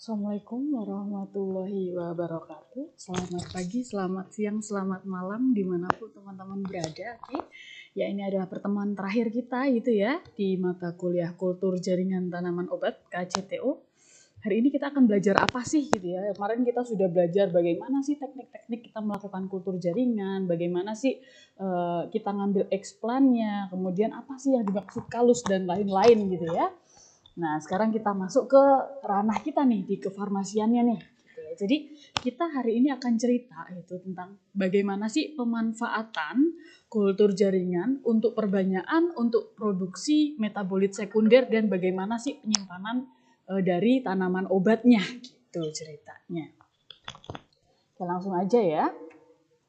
Assalamualaikum warahmatullahi wabarakatuh. Selamat pagi, selamat siang, selamat malam dimanapun teman-teman berada. Oke, ya ini adalah pertemuan terakhir kita gitu ya di mata kuliah Kultur Jaringan Tanaman Obat KCTO. Hari ini kita akan belajar apa sih gitu ya. Kemarin kita sudah belajar bagaimana sih teknik-teknik kita melakukan kultur jaringan, bagaimana sih kita ngambil eksplannya, kemudian apa sih yang dimaksud kalus dan lain-lain gitu ya. Nah, sekarang kita masuk ke ranah kita nih, di kefarmasiannya nih. Jadi, kita hari ini akan cerita itu tentang bagaimana sih pemanfaatan kultur jaringan untuk perbanyakan, untuk produksi metabolit sekunder, dan bagaimana sih penyimpanan dari tanaman obatnya, gitu ceritanya. Oke, langsung aja ya.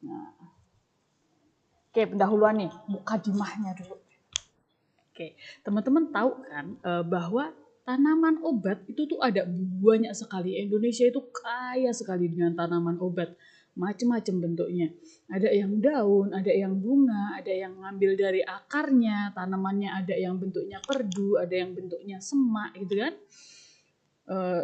Nah, oke, pendahuluan nih, mukadimahnya dulu. Oke, teman-teman tahu kan bahwa tanaman obat itu tuh ada banyak sekali. Indonesia itu kaya sekali dengan tanaman obat. Macam-macam bentuknya. Ada yang daun, ada yang bunga, ada yang ngambil dari akarnya, tanamannya ada yang bentuknya perdu, ada yang bentuknya semak gitu kan.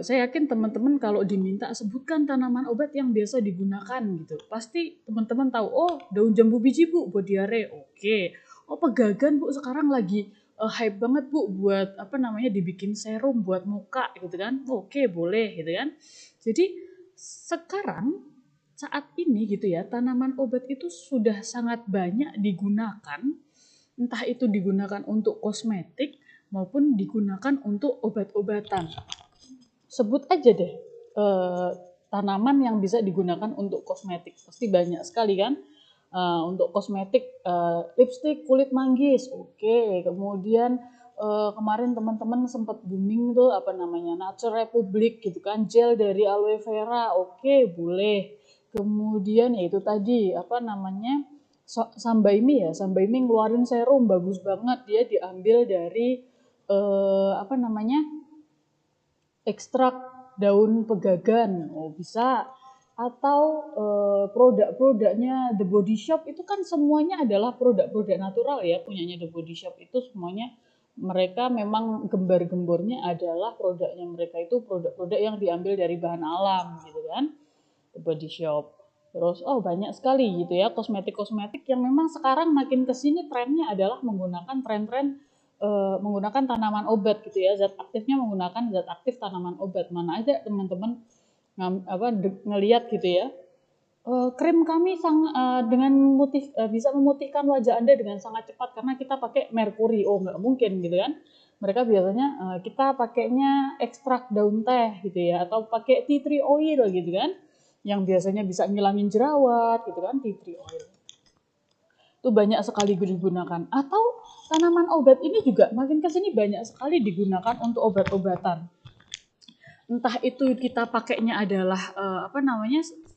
Saya yakin teman-teman kalau diminta sebutkan tanaman obat yang biasa digunakan gitu. Pasti teman-teman tahu, oh daun jambu biji Bu, buat diare. Oke. Oh pegagan Bu sekarang lagi hype banget Bu buat dibikin serum buat muka gitu kan. Oke, boleh gitu kan. Jadi sekarang saat ini gitu ya, tanaman obat itu sudah sangat banyak digunakan. Entah itu digunakan untuk kosmetik maupun digunakan untuk obat-obatan. Sebut aja deh tanaman yang bisa digunakan untuk kosmetik. Pasti banyak sekali kan. Untuk kosmetik lipstik kulit manggis, oke. Kemudian kemarin teman-teman sempat booming tuh Nature Republic gitu kan, gel dari aloe vera, oke boleh. Kemudian ya itu tadi Sambaimi ya, Sambaimi ngeluarin serum bagus banget, dia diambil dari ekstrak daun pegagan, oh bisa. Atau produk-produknya The Body Shop itu kan semuanya adalah produk-produk natural ya, punyanya The Body Shop itu semuanya mereka memang gembar-gembornya adalah produknya mereka itu produk-produk yang diambil dari bahan alam gitu kan, The Body Shop. Terus banyak sekali gitu ya kosmetik-kosmetik yang memang sekarang makin kesini trennya adalah menggunakan menggunakan tanaman obat gitu ya, zat aktifnya menggunakan zat aktif tanaman obat. Mana ada teman-teman ngelihat gitu ya, krim kami dengan bisa memutihkan wajah Anda dengan sangat cepat karena kita pakai merkuri. Oh nggak mungkin gitu kan. Mereka biasanya kita pakainya ekstrak daun teh gitu ya, atau pakai tea tree oil gitu kan, yang biasanya bisa ngilangin jerawat gitu kan, tea tree oil. Itu banyak sekali digunakan. Atau tanaman obat ini juga makin kesini banyak sekali digunakan untuk obat-obatan. Entah itu kita pakainya adalah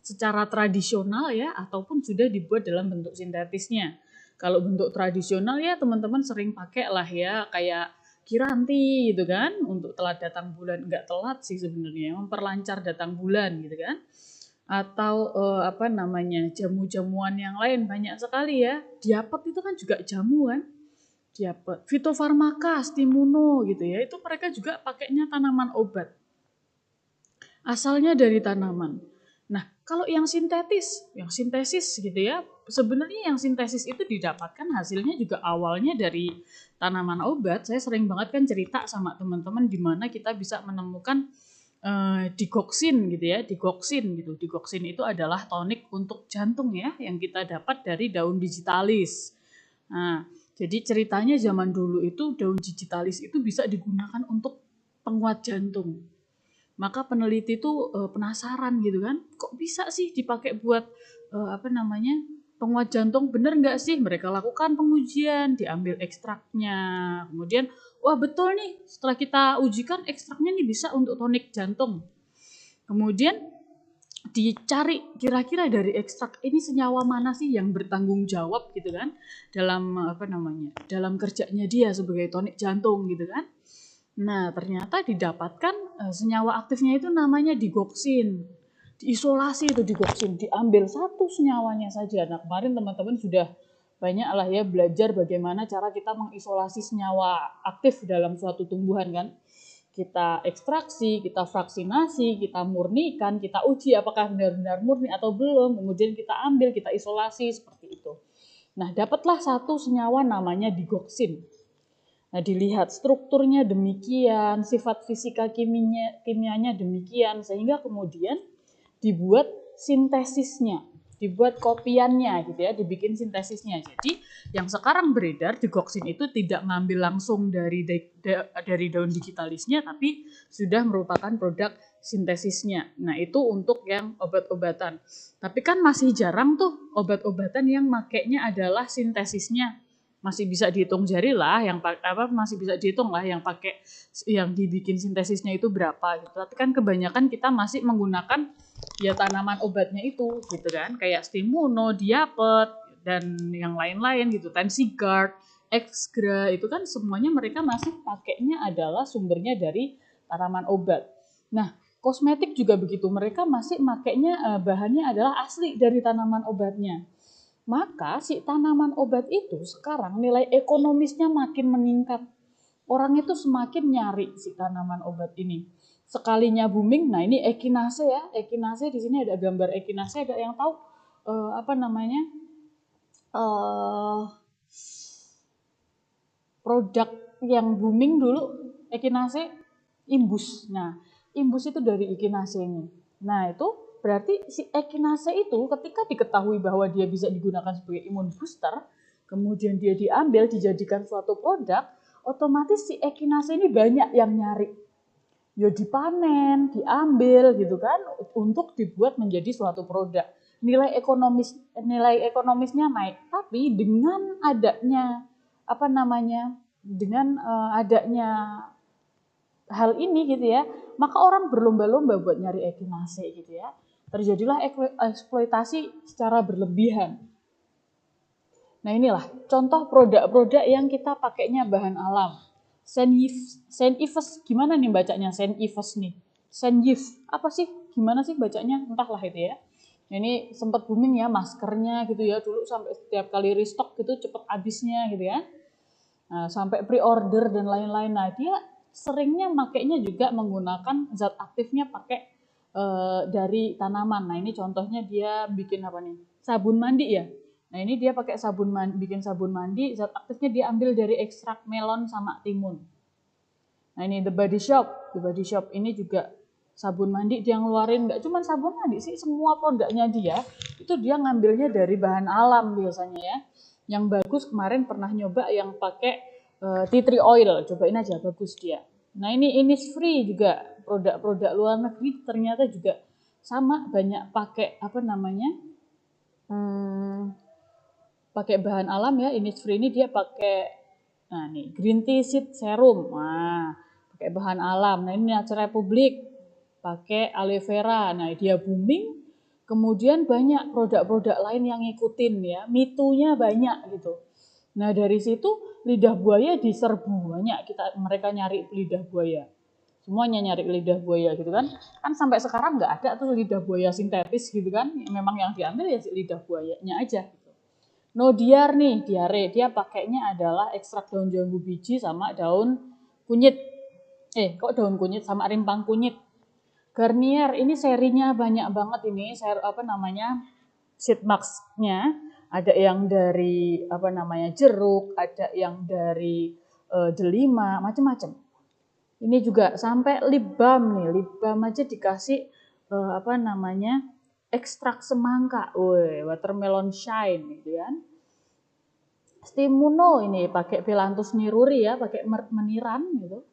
secara tradisional ya, ataupun sudah dibuat dalam bentuk sintetisnya. Kalau bentuk tradisional ya teman-teman sering pakai lah ya, kayak Kiranti gitu kan, untuk telat datang bulan. Enggak telat sih sebenarnya, memperlancar datang bulan gitu kan. Atau jamu-jamuan yang lain banyak sekali ya. Diapet itu kan juga jamuan. Diapet, fitofarmaka, stimuno gitu ya, itu mereka juga pakainya tanaman obat. Asalnya dari tanaman. Nah, kalau yang sintesis gitu ya, sebenarnya yang sintesis itu didapatkan hasilnya juga awalnya dari tanaman obat. Saya sering banget kan cerita sama teman-teman di mana kita bisa menemukan digoksin gitu ya, digoksin gitu. Digoksin itu adalah tonik untuk jantung ya, yang kita dapat dari daun digitalis. Nah, jadi ceritanya zaman dulu itu daun digitalis itu bisa digunakan untuk penguat jantung. Maka peneliti itu penasaran gitu kan, kok bisa sih dipakai buat penguat jantung, bener nggak sih? Mereka lakukan pengujian, diambil ekstraknya, kemudian wah betul nih, setelah kita ujikan ekstraknya nih bisa untuk tonik jantung. Kemudian dicari kira-kira dari ekstrak ini senyawa mana sih yang bertanggung jawab gitu kan dalam dalam kerjanya dia sebagai tonik jantung gitu kan. Nah, ternyata didapatkan senyawa aktifnya itu namanya digoksin. Diisolasi itu digoksin, diambil satu senyawanya saja. Nah, kemarin teman-teman sudah banyak lah ya belajar bagaimana cara kita mengisolasi senyawa aktif dalam suatu tumbuhan kan. kita ekstraksi, kita vaksinasi, kita murnikan, kita uji apakah benar-benar murni atau belum, kemudian kita ambil, kita isolasi seperti itu. Nah, dapatlah satu senyawa namanya digoxin. Nah, dilihat strukturnya demikian, sifat fisika kimianya demikian, sehingga kemudian dibuat sintesisnya, dibuat kopiannya gitu ya, dibikin sintesisnya. Jadi yang sekarang beredar digoxin itu tidak ngambil langsung dari daun digitalisnya, tapi sudah merupakan produk sintesisnya. Nah, itu untuk yang obat-obatan. Tapi kan masih jarang tuh obat-obatan yang makainya adalah sintesisnya. Masih bisa dihitung jari lah, yang masih bisa dihitung lah yang pakai yang dibikin sintesisnya itu berapa gitu. Tapi kan kebanyakan kita masih menggunakan ya tanaman obatnya itu gitu kan, kayak Stimuno, Diapet dan yang lain-lain gitu, Tensigard, Exgra, itu kan semuanya mereka masih pakainya adalah sumbernya dari tanaman obat. Nah, kosmetik juga begitu, mereka masih makainya bahannya adalah asli dari tanaman obatnya. Maka si tanaman obat itu sekarang nilai ekonomisnya makin meningkat. Orang itu semakin nyari si tanaman obat ini. Sekalinya booming, nah ini Echinacea ya. Echinacea di sini ada gambar Echinacea, ada yang tahu apa namanya? Produk yang booming dulu Echinacea Imbus. Nah, Imbus itu dari Echinacea ini. Nah, itu berarti si Echinacea itu ketika diketahui bahwa dia bisa digunakan sebagai imun booster, kemudian dia diambil, dijadikan suatu produk, otomatis si Echinacea ini banyak yang nyari. Ya dipanen, diambil gitu kan, untuk dibuat menjadi suatu produk. Nilai ekonomisnya naik, tapi dengan adanya dengan adanya hal ini gitu ya, maka orang berlomba-lomba buat nyari Echinacea gitu ya. Terjadilah eksploitasi secara berlebihan. Nah, inilah contoh produk-produk yang kita pakainya bahan alam. Senifes, gimana nih bacanya Senifes nih? Senif, apa sih? Gimana sih bacanya? Entahlah itu ya. Nah, ini sempat booming ya maskernya gitu ya, dulu sampai setiap kali restock gitu cepet habisnya gitu ya. Nah, sampai pre-order dan lain-lain. Nah, dia seringnya makainya juga menggunakan zat aktifnya pakai dari tanaman. Nah, ini contohnya dia bikin apa nih? Sabun mandi ya. Nah, ini dia pakai bikin sabun mandi, zat aktifnya dia ambil dari ekstrak melon sama timun. Nah, ini The Body Shop. The Body Shop ini juga sabun mandi dia ngeluarin, nggak cuma sabun mandi sih, semua produknya dia itu dia ngambilnya dari bahan alam biasanya ya. Yang bagus kemarin pernah nyoba yang pakai tea tree oil, cobain aja, bagus dia. Nah, ini Innisfree juga, produk-produk luar negeri ternyata juga sama, banyak pakai pakai bahan alam ya. Innisfree ini dia pakai green tea seed serum, pakai bahan alam. Nah, ini Nature Republic pakai aloe vera. Nah, dia booming. Kemudian banyak produk-produk lain yang ngikutin ya, mitunya banyak gitu. Nah, dari situ lidah buaya diserbu, banyak mereka nyari lidah buaya. Semuanya nyari lidah buaya gitu kan. Kan sampai sekarang nggak ada tuh lidah buaya sintetis gitu kan. Memang yang diambil ya lidah buayanya aja. Nodiar nih, diare, dia pakainya adalah ekstrak daun jambu biji sama daun kunyit. Kok daun kunyit sama rimpang kunyit. Garnier ini serinya banyak banget ini, sheet mask-nya. Ada yang dari jeruk, ada yang dari delima, macam-macam. Ini juga sampai lip balm nih, lip balm aja dikasih ekstrak semangka, watermelon shine gitu kan. Stimuno ini pakai Phyllanthus niruri ya, pakai meniran gitu.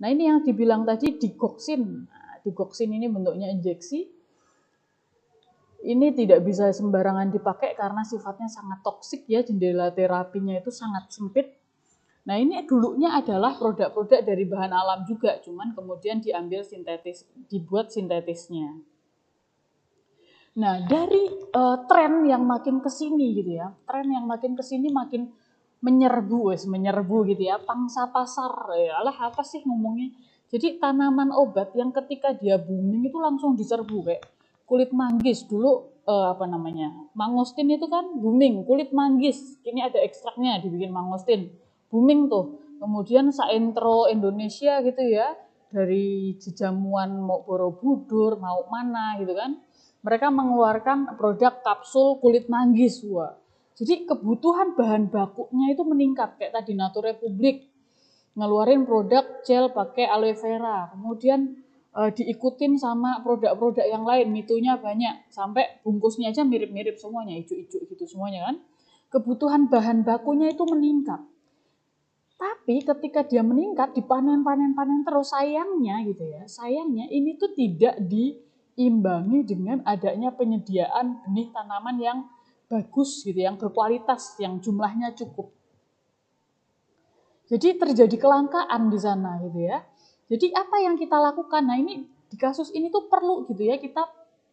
Nah, ini yang dibilang tadi digoxin. Nah, digoxin ini bentuknya injeksi. Ini tidak bisa sembarangan dipakai karena sifatnya sangat toksik ya, jendela terapinya itu sangat sempit. Nah, ini dulunya adalah produk-produk dari bahan alam juga, cuman kemudian diambil dibuat sintetisnya. Nah, dari tren yang makin kesini gitu ya, makin menyerbu gitu ya, pangsa pasar, apa sih ngomongnya. Jadi tanaman obat yang ketika dia booming itu langsung diserbu, kayak kulit manggis dulu mangostin itu kan booming, kulit manggis, ini ada ekstraknya dibikin mangostin, booming tuh. Kemudian Saentro Indonesia gitu ya, dari Jejamuan mau Borobudur, mau mana gitu kan. Mereka mengeluarkan produk kapsul kulit manggis. Wah. Jadi kebutuhan bahan bakunya itu meningkat. Kayak tadi Nature Republic ngeluarin produk gel pakai aloe vera. Kemudian diikutin sama produk-produk yang lain, mitunya banyak. Sampai bungkusnya aja mirip-mirip semuanya, hijau-hijau gitu semuanya kan. Kebutuhan bahan bakunya itu meningkat. Tapi ketika dia meningkat, dipanen terus, sayangnya gitu ya, sayangnya ini tuh tidak diimbangi dengan adanya penyediaan benih tanaman yang bagus gitu, yang berkualitas, yang jumlahnya cukup. Jadi terjadi kelangkaan di sana gitu ya. Jadi apa yang kita lakukan? Nah ini di kasus ini tuh perlu gitu ya, kita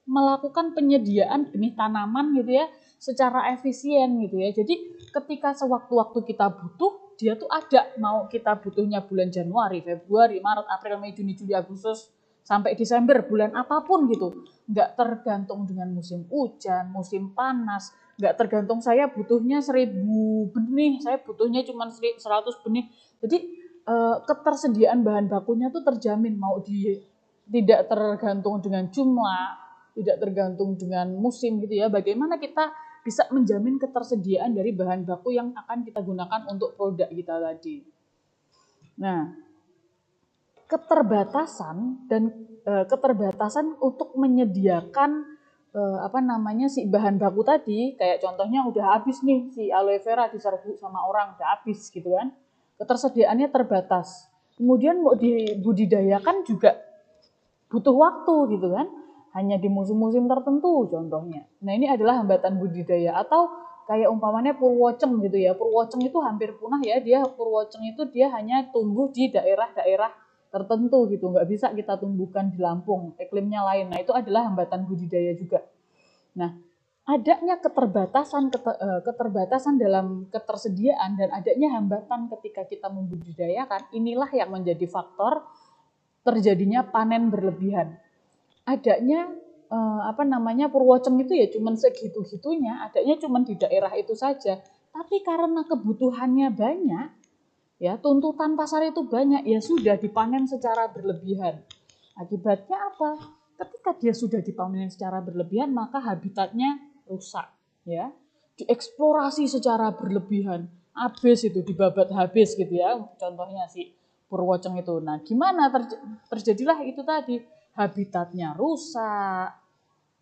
melakukan penyediaan benih tanaman gitu ya secara efisien gitu ya. Jadi ketika sewaktu-waktu kita butuh, dia tuh ada. Mau kita butuhnya bulan Januari, Februari, Maret, April, Mei, Juni, Juli, Agustus sampai Desember, bulan apapun gitu. Nggak tergantung dengan musim hujan, musim panas, nggak tergantung saya butuhnya 1000 benih, saya butuhnya cuma 100 benih. Jadi ketersediaan bahan bakunya tuh terjamin, mau tidak tergantung dengan jumlah, tidak tergantung dengan musim gitu ya. Bagaimana kita bisa menjamin ketersediaan dari bahan baku yang akan kita gunakan untuk produk kita tadi. Nah, keterbatasan untuk menyediakan si bahan baku tadi, kayak contohnya udah habis nih si aloe vera diserbu sama orang, udah habis gitu kan. Ketersediaannya terbatas. Kemudian mau dibudidayakan juga butuh waktu gitu kan, hanya di musim-musim tertentu contohnya. Nah ini adalah hambatan budidaya. Atau kayak umpamanya purwoceng gitu ya, purwoceng itu hampir punah ya, purwoceng itu dia hanya tumbuh di daerah-daerah tertentu gitu, nggak bisa kita tumbuhkan di Lampung, iklimnya lain. Nah itu adalah hambatan budidaya juga. Nah adanya keterbatasan dalam ketersediaan dan adanya hambatan ketika kita membudidayakan, inilah yang menjadi faktor terjadinya panen berlebihan. Adanya purwoceng itu ya cuman segitu-gitunya, adanya cuman di daerah itu saja. Tapi karena kebutuhannya banyak, ya tuntutan pasar itu banyak, ya sudah dipanen secara berlebihan. Akibatnya apa? Ketika dia sudah dipanen secara berlebihan, maka habitatnya rusak, ya. Dieksplorasi secara berlebihan, habis itu, dibabat habis gitu ya. Contohnya si purwoceng itu. Nah, gimana terjadilah itu tadi, habitatnya rusak.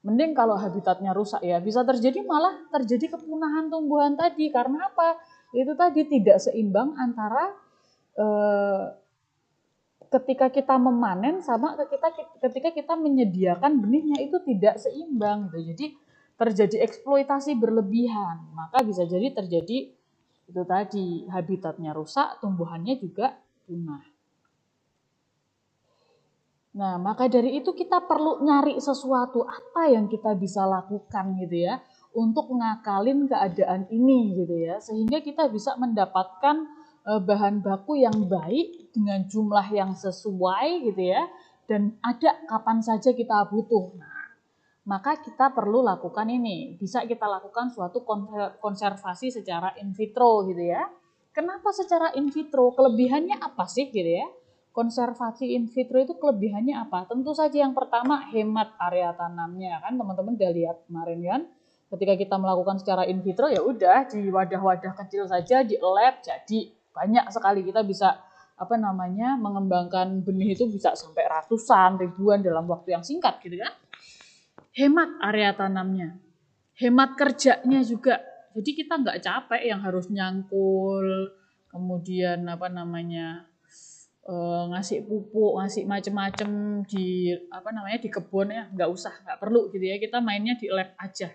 Mending kalau habitatnya rusak ya, bisa terjadi malah terjadi kepunahan tumbuhan tadi. Karena apa? Itu tadi tidak seimbang antara ketika kita memanen sama ketika kita menyediakan benihnya, itu tidak seimbang gitu. Jadi terjadi eksploitasi berlebihan, maka bisa jadi terjadi itu tadi, habitatnya rusak, tumbuhannya juga punah. Nah, maka dari itu kita perlu nyari sesuatu apa yang kita bisa lakukan gitu ya untuk ngakalin keadaan ini gitu ya, sehingga kita bisa mendapatkan bahan baku yang baik dengan jumlah yang sesuai gitu ya, dan ada kapan saja kita butuh. Nah, maka kita perlu lakukan ini. Bisa kita lakukan suatu konservasi secara in vitro gitu ya. Kenapa secara in vitro? Kelebihannya apa sih gitu ya? Konservasi in vitro itu kelebihannya apa? Tentu saja yang pertama hemat area tanamnya kan, teman-teman udah lihat kemarin kan. Ketika kita melakukan secara in vitro ya udah di wadah-wadah kecil saja di lab, jadi banyak sekali kita bisa mengembangkan benih itu bisa sampai ratusan, ribuan dalam waktu yang singkat gitu kan. Hemat area tanamnya, hemat kerjanya juga. Jadi kita nggak capek yang harus nyangkul, kemudian ngasih pupuk, ngasih macem-macem di kebun ya, nggak perlu gitu ya, kita mainnya di lab aja.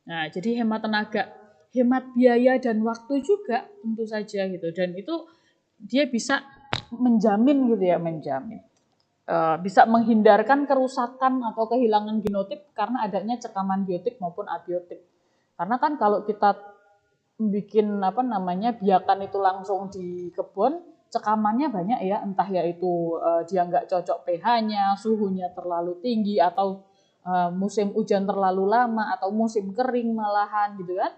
Nah, jadi hemat tenaga, hemat biaya dan waktu juga tentu saja gitu, dan itu dia bisa menjamin bisa menghindarkan kerusakan atau kehilangan genotip karena adanya cekaman biotik maupun abiotik. Karena kan kalau kita bikin biakan itu langsung di kebun, cekamannya banyak ya, entah yaitu dia nggak cocok pH-nya, suhunya terlalu tinggi, atau musim hujan terlalu lama, atau musim kering malahan gitu kan.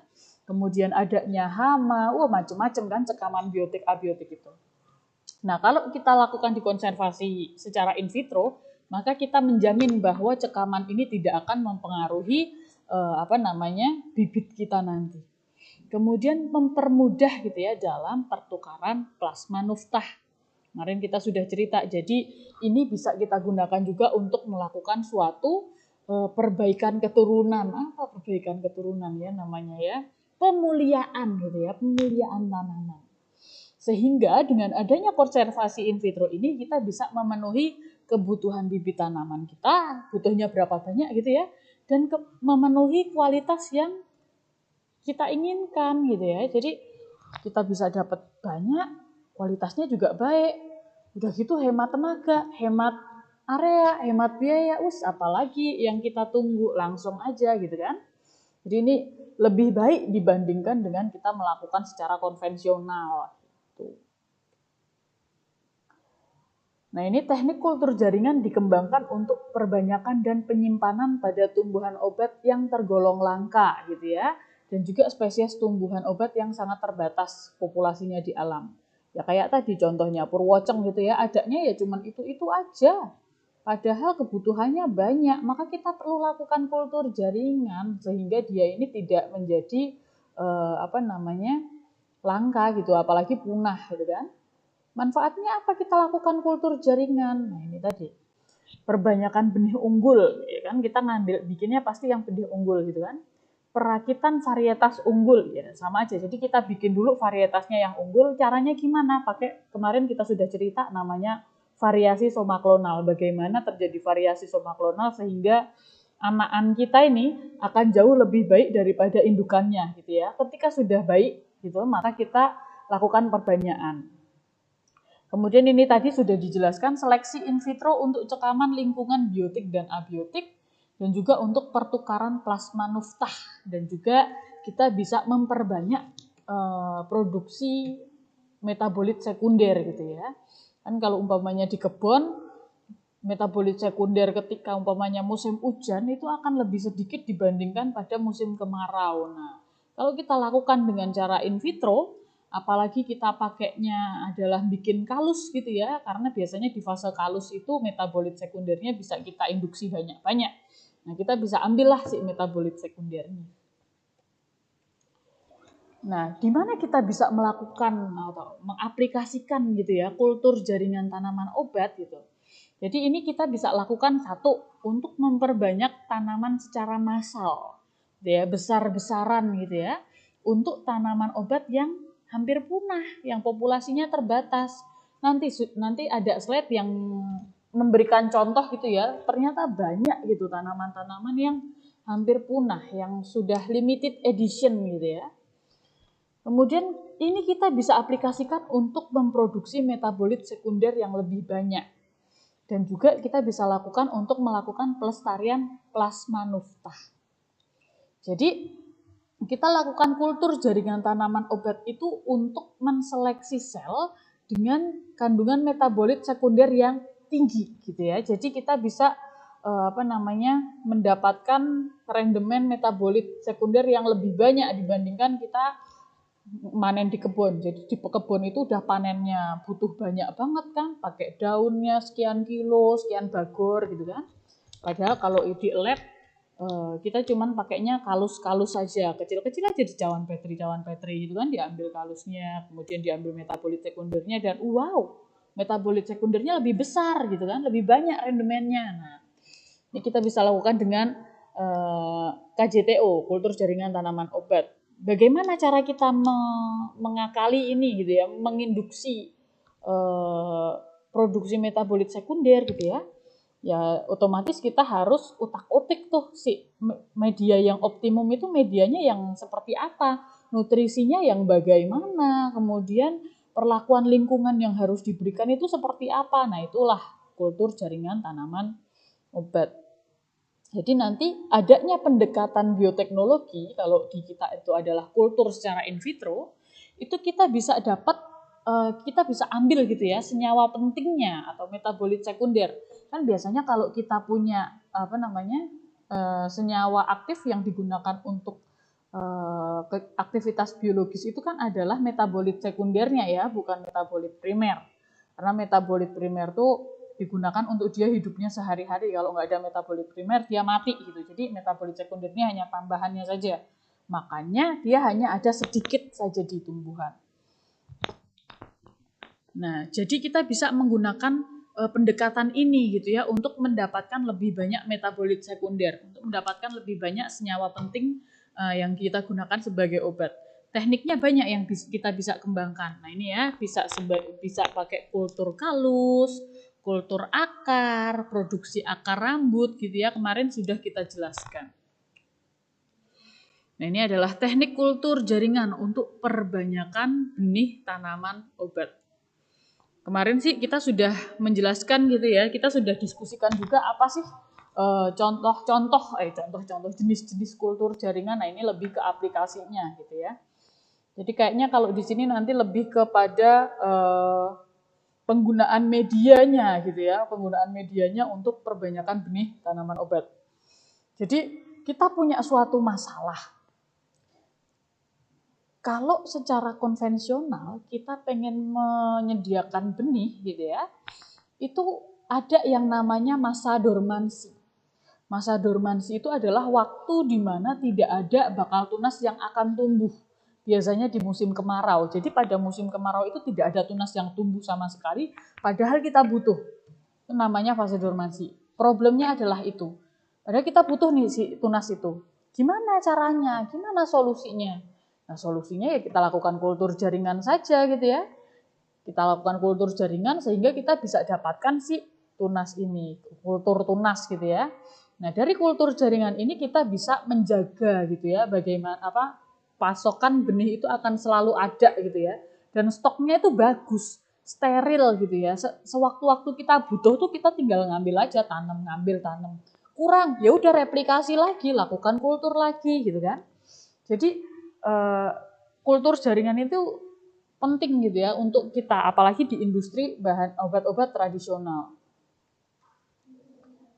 Kemudian adanya hama, macam-macam kan cekaman biotik abiotik itu. Nah, kalau kita lakukan di konservasi secara in vitro, maka kita menjamin bahwa cekaman ini tidak akan mempengaruhi bibit kita nanti. Kemudian mempermudah gitu ya dalam pertukaran plasma nuftah. Kemarin kita sudah cerita, jadi ini bisa kita gunakan juga untuk melakukan suatu perbaikan keturunan. Apa perbaikan keturunan ya namanya ya? Pemuliaan gitu ya, pemuliaan tanaman. Sehingga dengan adanya konservasi in vitro ini kita bisa memenuhi kebutuhan bibit tanaman kita, butuhnya berapa banyak gitu ya, dan memenuhi kualitas yang kita inginkan gitu ya. Jadi kita bisa dapat banyak, kualitasnya juga baik. Udah gitu hemat tenaga, hemat area, hemat biaya, apalagi yang kita tunggu, langsung aja gitu kan. Jadi ini lebih baik dibandingkan dengan kita melakukan secara konvensional. Gitu. Nah, ini teknik kultur jaringan dikembangkan untuk perbanyakan dan penyimpanan pada tumbuhan obat yang tergolong langka gitu ya. Dan juga spesies tumbuhan obat yang sangat terbatas populasinya di alam. Ya kayak tadi contohnya purwoceng gitu ya, adanya ya cuman itu aja. Padahal kebutuhannya banyak, maka kita perlu lakukan kultur jaringan sehingga dia ini tidak menjadi langka gitu, apalagi punah gitu kan. Manfaatnya apa kita lakukan kultur jaringan? Nah, ini tadi. Perbanyakan benih unggul, ya kan? Kita bikinnya pasti yang benih unggul gitu kan. Perakitan varietas unggul, ya sama aja. Jadi kita bikin dulu varietasnya yang unggul, caranya gimana? Pakai kemarin kita sudah cerita namanya variasi somaklonal. Bagaimana terjadi variasi somaklonal sehingga anakan kita ini akan jauh lebih baik daripada indukannya gitu ya. Ketika sudah baik gitu, maka kita lakukan perbanyakan. Kemudian ini tadi sudah dijelaskan seleksi in vitro untuk cekaman lingkungan biotik dan abiotik dan juga untuk pertukaran plasma nuftah dan juga kita bisa memperbanyak produksi metabolit sekunder gitu ya. Kan kalau umpamanya di kebun metabolit sekunder ketika umpamanya musim hujan itu akan lebih sedikit dibandingkan pada musim kemarau. Nah, kalau kita lakukan dengan cara in vitro, apalagi kita pakainya adalah bikin kalus gitu ya, karena biasanya di fase kalus itu metabolit sekundernya bisa kita induksi banyak-banyak. Nah, kita bisa ambillah si metabolit sekundernya. Nah, di mana kita bisa melakukan atau mengaplikasikan gitu ya kultur jaringan tanaman obat gitu. Jadi ini kita bisa lakukan satu untuk memperbanyak tanaman secara massal, ya besar-besaran gitu ya, untuk tanaman obat yang hampir punah, yang populasinya terbatas. Nanti ada slide yang memberikan contoh gitu ya, ternyata banyak gitu tanaman-tanaman yang hampir punah, yang sudah limited edition gitu ya. Kemudian ini kita bisa aplikasikan untuk memproduksi metabolit sekunder yang lebih banyak. Dan juga kita bisa lakukan untuk melakukan pelestarian plasma nuftah. Jadi kita lakukan kultur jaringan tanaman obat itu untuk menseleksi sel dengan kandungan metabolit sekunder yang tinggi gitu ya. Jadi kita bisa mendapatkan rendemen metabolit sekunder yang lebih banyak dibandingkan kita manen di kebun. Jadi di kebun itu udah panennya butuh banyak banget kan, pakai daunnya sekian kilo, sekian bagor gitu kan. Padahal kalau di lab kita cuman pakainya kalus-kalus saja, kecil-kecil aja di cawan petri gitu kan, diambil kalusnya, kemudian diambil metabolit sekundernya dan wow, metabolit sekundernya lebih besar gitu kan, lebih banyak rendemennya. Nah, ini kita bisa lakukan dengan KJTO, kultur jaringan tanaman obat. Bagaimana cara kita mengakali ini gitu ya, menginduksi produksi metabolit sekunder gitu ya. Ya otomatis kita harus utak-utik tuh si media yang optimum itu medianya yang seperti apa, nutrisinya yang bagaimana, kemudian perlakuan lingkungan yang harus diberikan itu seperti apa. Nah, itulah kultur jaringan tanaman obat. Jadi nanti adanya pendekatan bioteknologi, kalau di kita itu adalah kultur secara in vitro, itu kita bisa kita bisa ambil gitu ya senyawa pentingnya atau metabolit sekunder. Kan biasanya kalau kita punya senyawa aktif yang digunakan untuk aktivitas biologis itu kan adalah metabolit sekundernya ya, bukan metabolit primer. Karena metabolit primer tuh digunakan untuk dia hidupnya sehari-hari. Kalau nggak ada metabolit primer, dia mati gitu. Jadi metabolit sekunder ini hanya tambahannya saja. Makanya dia hanya ada sedikit saja di tumbuhan. Nah, jadi kita bisa menggunakan pendekatan ini gitu ya untuk mendapatkan lebih banyak metabolit sekunder, untuk mendapatkan lebih banyak senyawa penting yang kita gunakan sebagai obat. Tekniknya banyak yang kita bisa kembangkan. Nah, ini ya bisa pakai kultur kalus, kultur akar, produksi akar rambut gitu ya. Kemarin sudah kita jelaskan. Nah, ini adalah teknik kultur jaringan untuk perbanyakan benih tanaman obat. Kemarin sih kita sudah menjelaskan gitu ya, kita sudah diskusikan juga apa sih contoh-contoh jenis-jenis kultur jaringan. Nah, ini lebih ke aplikasinya gitu ya. Jadi kayaknya kalau di sini nanti lebih kepada penggunaan medianya gitu ya, penggunaan medianya untuk perbanyakan benih tanaman obat. Jadi kita punya suatu masalah. Kalau secara konvensional kita pengen menyediakan benih gitu ya, itu ada yang namanya masa dormansi. Masa dormansi itu adalah waktu di mana tidak ada bakal tunas yang akan tumbuh. Biasanya di musim kemarau. Jadi pada musim kemarau itu tidak ada tunas yang tumbuh sama sekali, padahal kita butuh. Itu namanya fase dormansi. Problemnya adalah itu. Padahal kita butuh nih si tunas itu. Gimana caranya? Gimana solusinya? Nah, solusinya ya kita lakukan kultur jaringan saja gitu ya. Kita lakukan kultur jaringan sehingga kita bisa dapatkan si tunas ini, kultur tunas gitu ya. Nah, dari kultur jaringan ini kita bisa menjaga gitu ya, bagaimana pasokan benih itu akan selalu ada gitu ya. Dan stoknya itu bagus, steril gitu ya. Sewaktu-waktu kita butuh tuh kita tinggal ngambil aja, tanam. Kurang, ya udah replikasi lagi, lakukan kultur lagi gitu kan. Jadi kultur jaringan itu penting gitu ya untuk kita, apalagi di industri bahan obat-obat tradisional.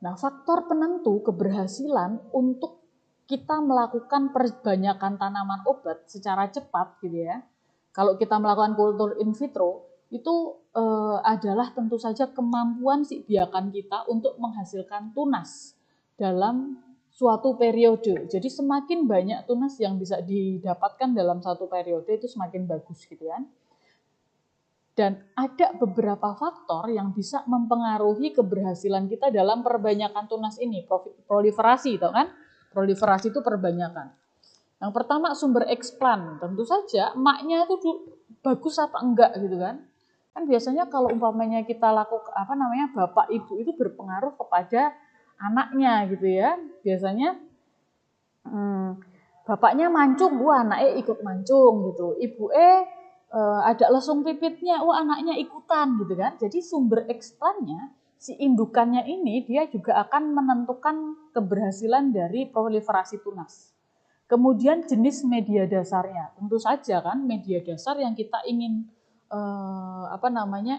Nah, faktor penentu keberhasilan untuk kita melakukan perbanyakan tanaman obat secara cepat gitu ya. Kalau kita melakukan kultur in vitro, itu adalah tentu saja kemampuan si biakan kita untuk menghasilkan tunas dalam suatu periode. Jadi semakin banyak tunas yang bisa didapatkan dalam satu periode itu semakin bagus gitu kan. Dan ada beberapa faktor yang bisa mempengaruhi keberhasilan kita dalam perbanyakan tunas ini, proliferasi, tau kan? Proliferasi itu perbanyakan. Yang pertama sumber eksplan, tentu saja emaknya itu bagus apa enggak gitu kan? Kan biasanya kalau umpamanya kita lakukan bapak ibu itu berpengaruh kepada anaknya gitu ya. Biasanya bapaknya mancung, wah anaknya ikut mancung gitu. Ibu ada lesung pipitnya, wah anaknya ikutan gitu kan. Jadi sumber eksplannya, si indukannya ini dia juga akan menentukan keberhasilan dari proliferasi tunas. Kemudian jenis media dasarnya, tentu saja kan media dasar yang kita ingin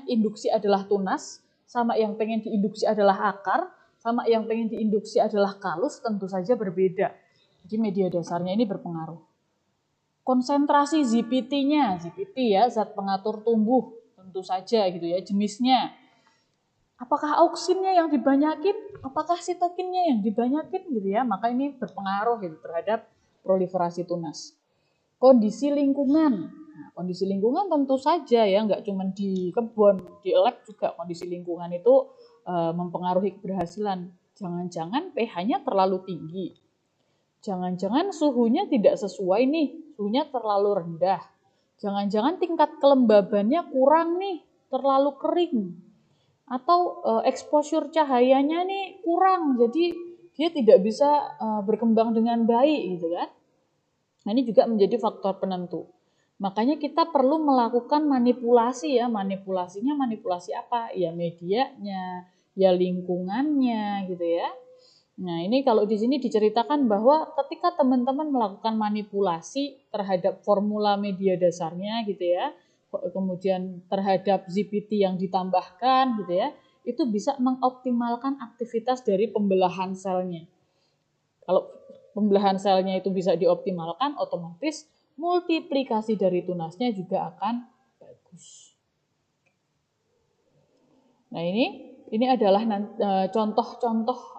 induksi adalah tunas, sama yang pengen diinduksi adalah akar, sama yang pengen diinduksi adalah kalus, tentu saja berbeda. Jadi media dasarnya ini berpengaruh. Konsentrasi ZPT-nya, ZPT ya, zat pengatur tumbuh, tentu saja gitu ya, jenisnya. Apakah auksinnya yang dibanyakin, apakah sitokinnya yang dibanyakin gitu ya, maka ini berpengaruh gitu terhadap proliferasi tunas. Kondisi lingkungan, nah, kondisi lingkungan tentu saja ya, nggak cuma di kebun, di lab juga kondisi lingkungan itu mempengaruhi keberhasilan. Jangan-jangan pH-nya terlalu tinggi, jangan-jangan suhunya tidak sesuai nih, suhunya terlalu rendah. Jangan-jangan tingkat kelembabannya kurang nih, terlalu kering. Atau exposure cahayanya nih kurang, jadi dia tidak bisa berkembang dengan baik gitu kan. Nah, ini juga menjadi faktor penentu. Makanya kita perlu melakukan manipulasi ya, manipulasinya manipulasi apa? Ya medianya, ya lingkungannya gitu ya. Nah, ini kalau di sini diceritakan bahwa ketika teman-teman melakukan manipulasi terhadap formula media dasarnya gitu ya, kemudian terhadap ZPT yang ditambahkan gitu ya, itu bisa mengoptimalkan aktivitas dari pembelahan selnya. Kalau pembelahan selnya itu bisa dioptimalkan, otomatis multiplikasi dari tunasnya juga akan bagus. Nah, ini adalah contoh-contoh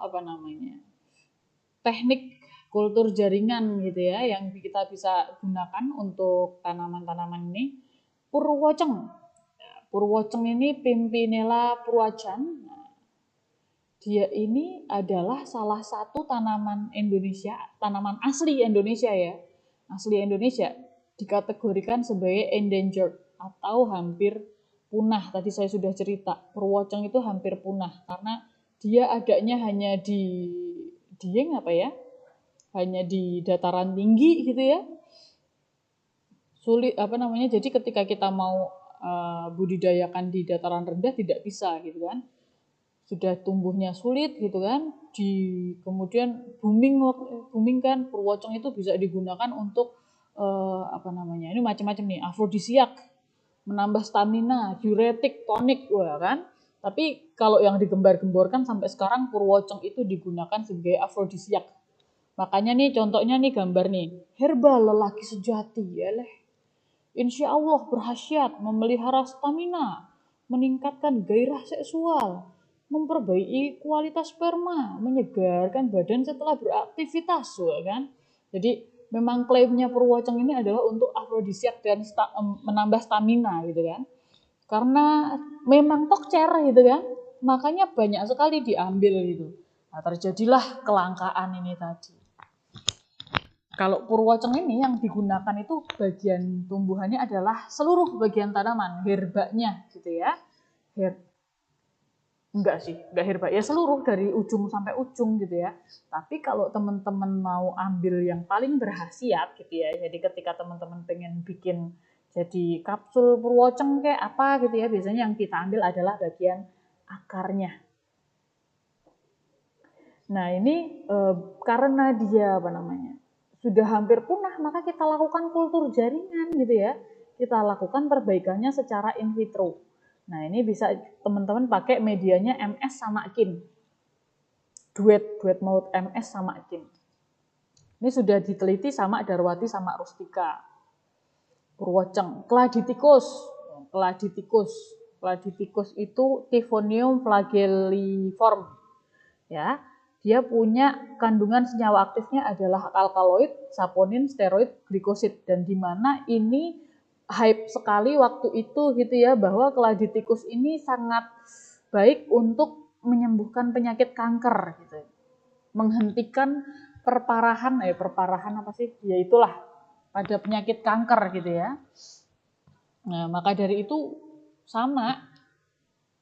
teknik kultur jaringan gitu ya yang kita bisa gunakan untuk tanaman-tanaman ini. Purwoceng. Purwoceng ini Pimpinella purwacan. Dia ini adalah salah satu tanaman Indonesia, tanaman asli Indonesia ya. Asli Indonesia dikategorikan sebagai endangered atau hampir punah. Tadi saya sudah cerita, purwoceng itu hampir punah karena dia adanya hanya di Dieng hanya di dataran tinggi gitu ya. Sulit jadi ketika kita mau budidayakan di dataran rendah tidak bisa gitu kan. Sudah tumbuhnya sulit gitu kan, kemudian booming kan, purwoceng itu bisa digunakan untuk ini macam-macam nih, afrodisiak, menambah stamina, diuretik, tonik, wah kan. Tapi kalau yang digembar-gemborkan sampai sekarang purwoceng itu digunakan sebagai afrodisiak. Makanya nih contohnya nih gambar nih, herbal lelaki sejati, insya Allah berkhasiat memelihara stamina, meningkatkan gairah seksual, memperbaiki kualitas sperma, menyegarkan badan setelah beraktivitas, kan? Jadi memang klaimnya purwoceng ini adalah untuk afrodisiak dan menambah stamina gitu kan. Karena memang tokcer gitu kan, makanya banyak sekali diambil gitu. Nah, terjadilah kelangkaan ini tadi. Kalau purwoceng ini yang digunakan itu bagian tumbuhannya adalah seluruh bagian tanaman, herbanya gitu ya. Enggak herba ya, seluruh dari ujung sampai ujung gitu ya. Tapi kalau teman-teman mau ambil yang paling berkhasiat gitu ya, jadi ketika teman-teman pengen bikin jadi kapsul purwoceng kayak apa gitu ya, biasanya yang kita ambil adalah bagian akarnya. Nah ini karena dia sudah hampir punah, maka kita lakukan kultur jaringan gitu ya. Kita lakukan perbaikannya secara in vitro. Nah ini bisa teman-teman pakai medianya MS sama kin. Duet mode MS sama kin. Ini sudah diteliti sama Darwati sama Rustika. Purwoceng, Claditikus. Claditikus itu Tifonium flagelliform. Ya, dia punya kandungan senyawa aktifnya adalah alkaloid, saponin, steroid, glikosid, dan di mana ini hype sekali waktu itu gitu ya, bahwa Claditikus ini sangat baik untuk menyembuhkan penyakit kanker gitu. Menghentikan perparahan ya itulah pada penyakit kanker gitu ya. Nah, maka dari itu sama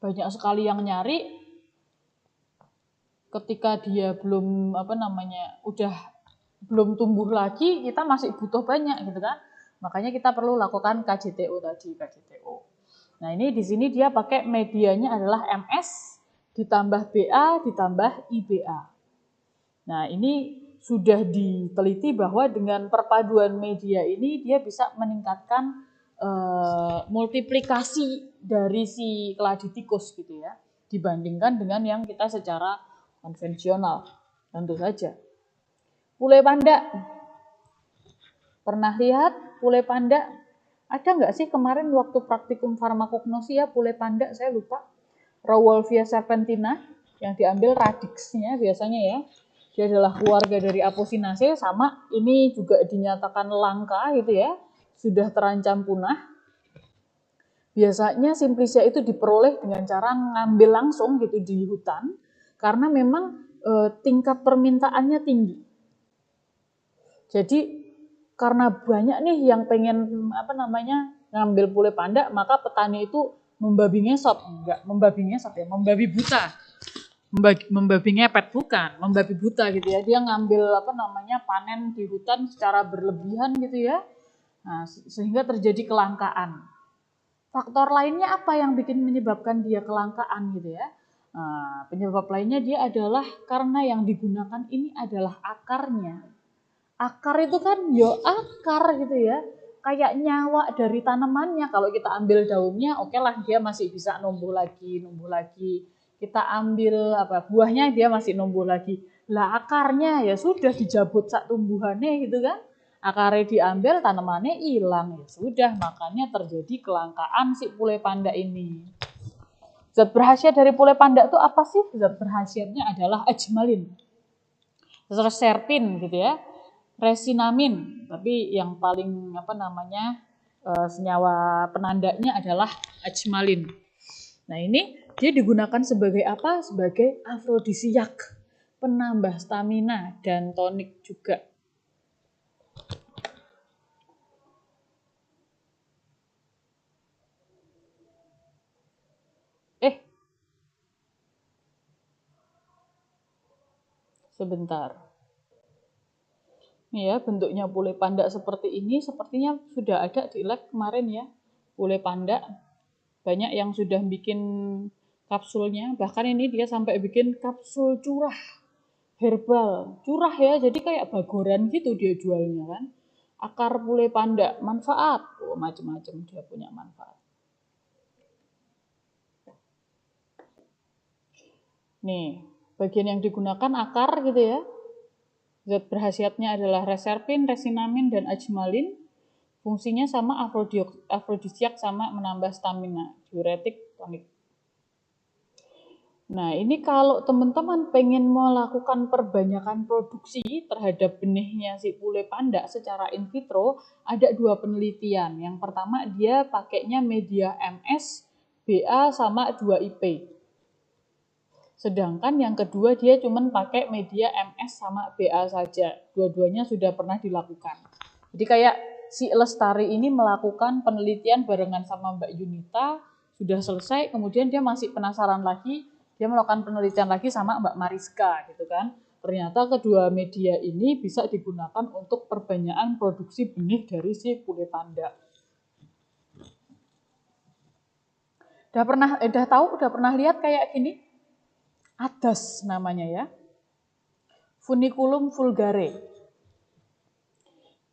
banyak sekali yang nyari ketika dia belum udah belum tumbuh lagi, kita masih butuh banyak gitu kan. Makanya kita perlu lakukan KJTO tadi, KJTO. Nah, ini di sini dia pakai medianya adalah MS ditambah BA ditambah IBA. Nah, ini sudah diteliti bahwa dengan perpaduan media ini dia bisa meningkatkan multiplikasi dari si Claditikus gitu ya, dibandingkan dengan yang kita secara konvensional. Tentu saja. Pule panda. Pernah lihat pule panda? Ada nggak sih kemarin waktu praktikum farmakognosia pule panda? Saya lupa. Rauwolfia serpentina yang diambil radixnya biasanya ya. Dia adalah keluarga dari Apocynaceae, sama ini juga dinyatakan langka gitu ya. Sudah terancam punah. Biasanya Simplicia itu diperoleh dengan cara ngambil langsung gitu di hutan karena memang tingkat permintaannya tinggi. Jadi karena banyak nih yang pengen ngambil pule panda, maka petani itu membabi buta. Membabi ngepet bukan, membabi buta gitu ya. Dia ngambil panen di hutan secara berlebihan gitu ya. Nah, sehingga terjadi kelangkaan. Faktor lainnya apa yang menyebabkan dia kelangkaan gitu ya? Nah, penyebab lainnya dia adalah karena yang digunakan ini adalah akarnya. Akar itu kan akar gitu ya, kayak nyawa dari tanamannya. Kalau kita ambil daunnya, oke lah dia masih bisa numbuh lagi. Kita ambil buahnya, dia masih numbuh lagi. Lah akarnya ya sudah dijabut sak tumbuhannya gitu kan. Akarnya diambil, tanamannya hilang. Ya sudah, makanya terjadi kelangkaan si pule panda ini. Zat berkhasiat dari pule panda itu apa sih? Zat berkhasiatnya adalah ajmalin, reserpin gitu ya, resinamin, tapi yang paling senyawa penandanya adalah ajmalin. Nah ini dia digunakan sebagai apa? Sebagai afrodisiak, penambah stamina dan tonik juga. Sebentar. Ini ya bentuknya pule panda seperti ini, sepertinya sudah ada di lab kemarin ya. Pule panda banyak yang sudah bikin kapsulnya, bahkan ini dia sampai bikin kapsul curah herbal, curah ya, jadi kayak bagoran gitu dia jualnya kan. Akar pule panda, manfaat, macam-macam dia punya manfaat. Nih, bagian yang digunakan akar gitu ya. Zat berkhasiatnya adalah reserpin, resinamin, dan ajmalin. Fungsinya sama afrodisiak sama menambah stamina, diuretik, tonik. Nah, ini kalau teman-teman pengen melakukan perbanyakan produksi terhadap benihnya si pule panda secara in vitro, ada 2 penelitian. Yang pertama dia pakainya media MS, BA sama 2IP. Sedangkan yang kedua dia cuma pakai media MS sama BA saja. Dua-duanya sudah pernah dilakukan. Jadi kayak si Lestari ini melakukan penelitian barengan sama Mbak Yunita, sudah selesai, kemudian dia masih penasaran lagi, dia melakukan penelitian lagi sama Mbak Mariska gitu kan. Ternyata kedua media ini bisa digunakan untuk perbanyakan produksi benih dari si pule panda. Udah pernah lihat kayak gini? Adas namanya ya, Funiculum vulgare.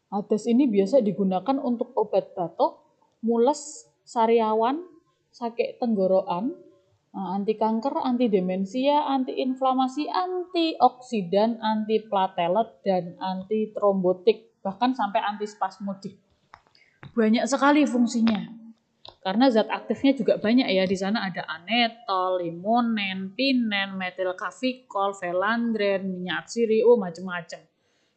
Adas ini biasa digunakan untuk obat batuk, mules, sariawan, sakit tenggorokan, anti kanker, anti demensia, anti inflamasi, antioksidan, anti platelet, dan anti trombotik, bahkan sampai anti spasmodik. Banyak sekali fungsinya. Karena zat aktifnya juga banyak ya, di sana ada anetol, limonen, pinen, metilkafikol, velandren, minyak atsiri, macam-macam.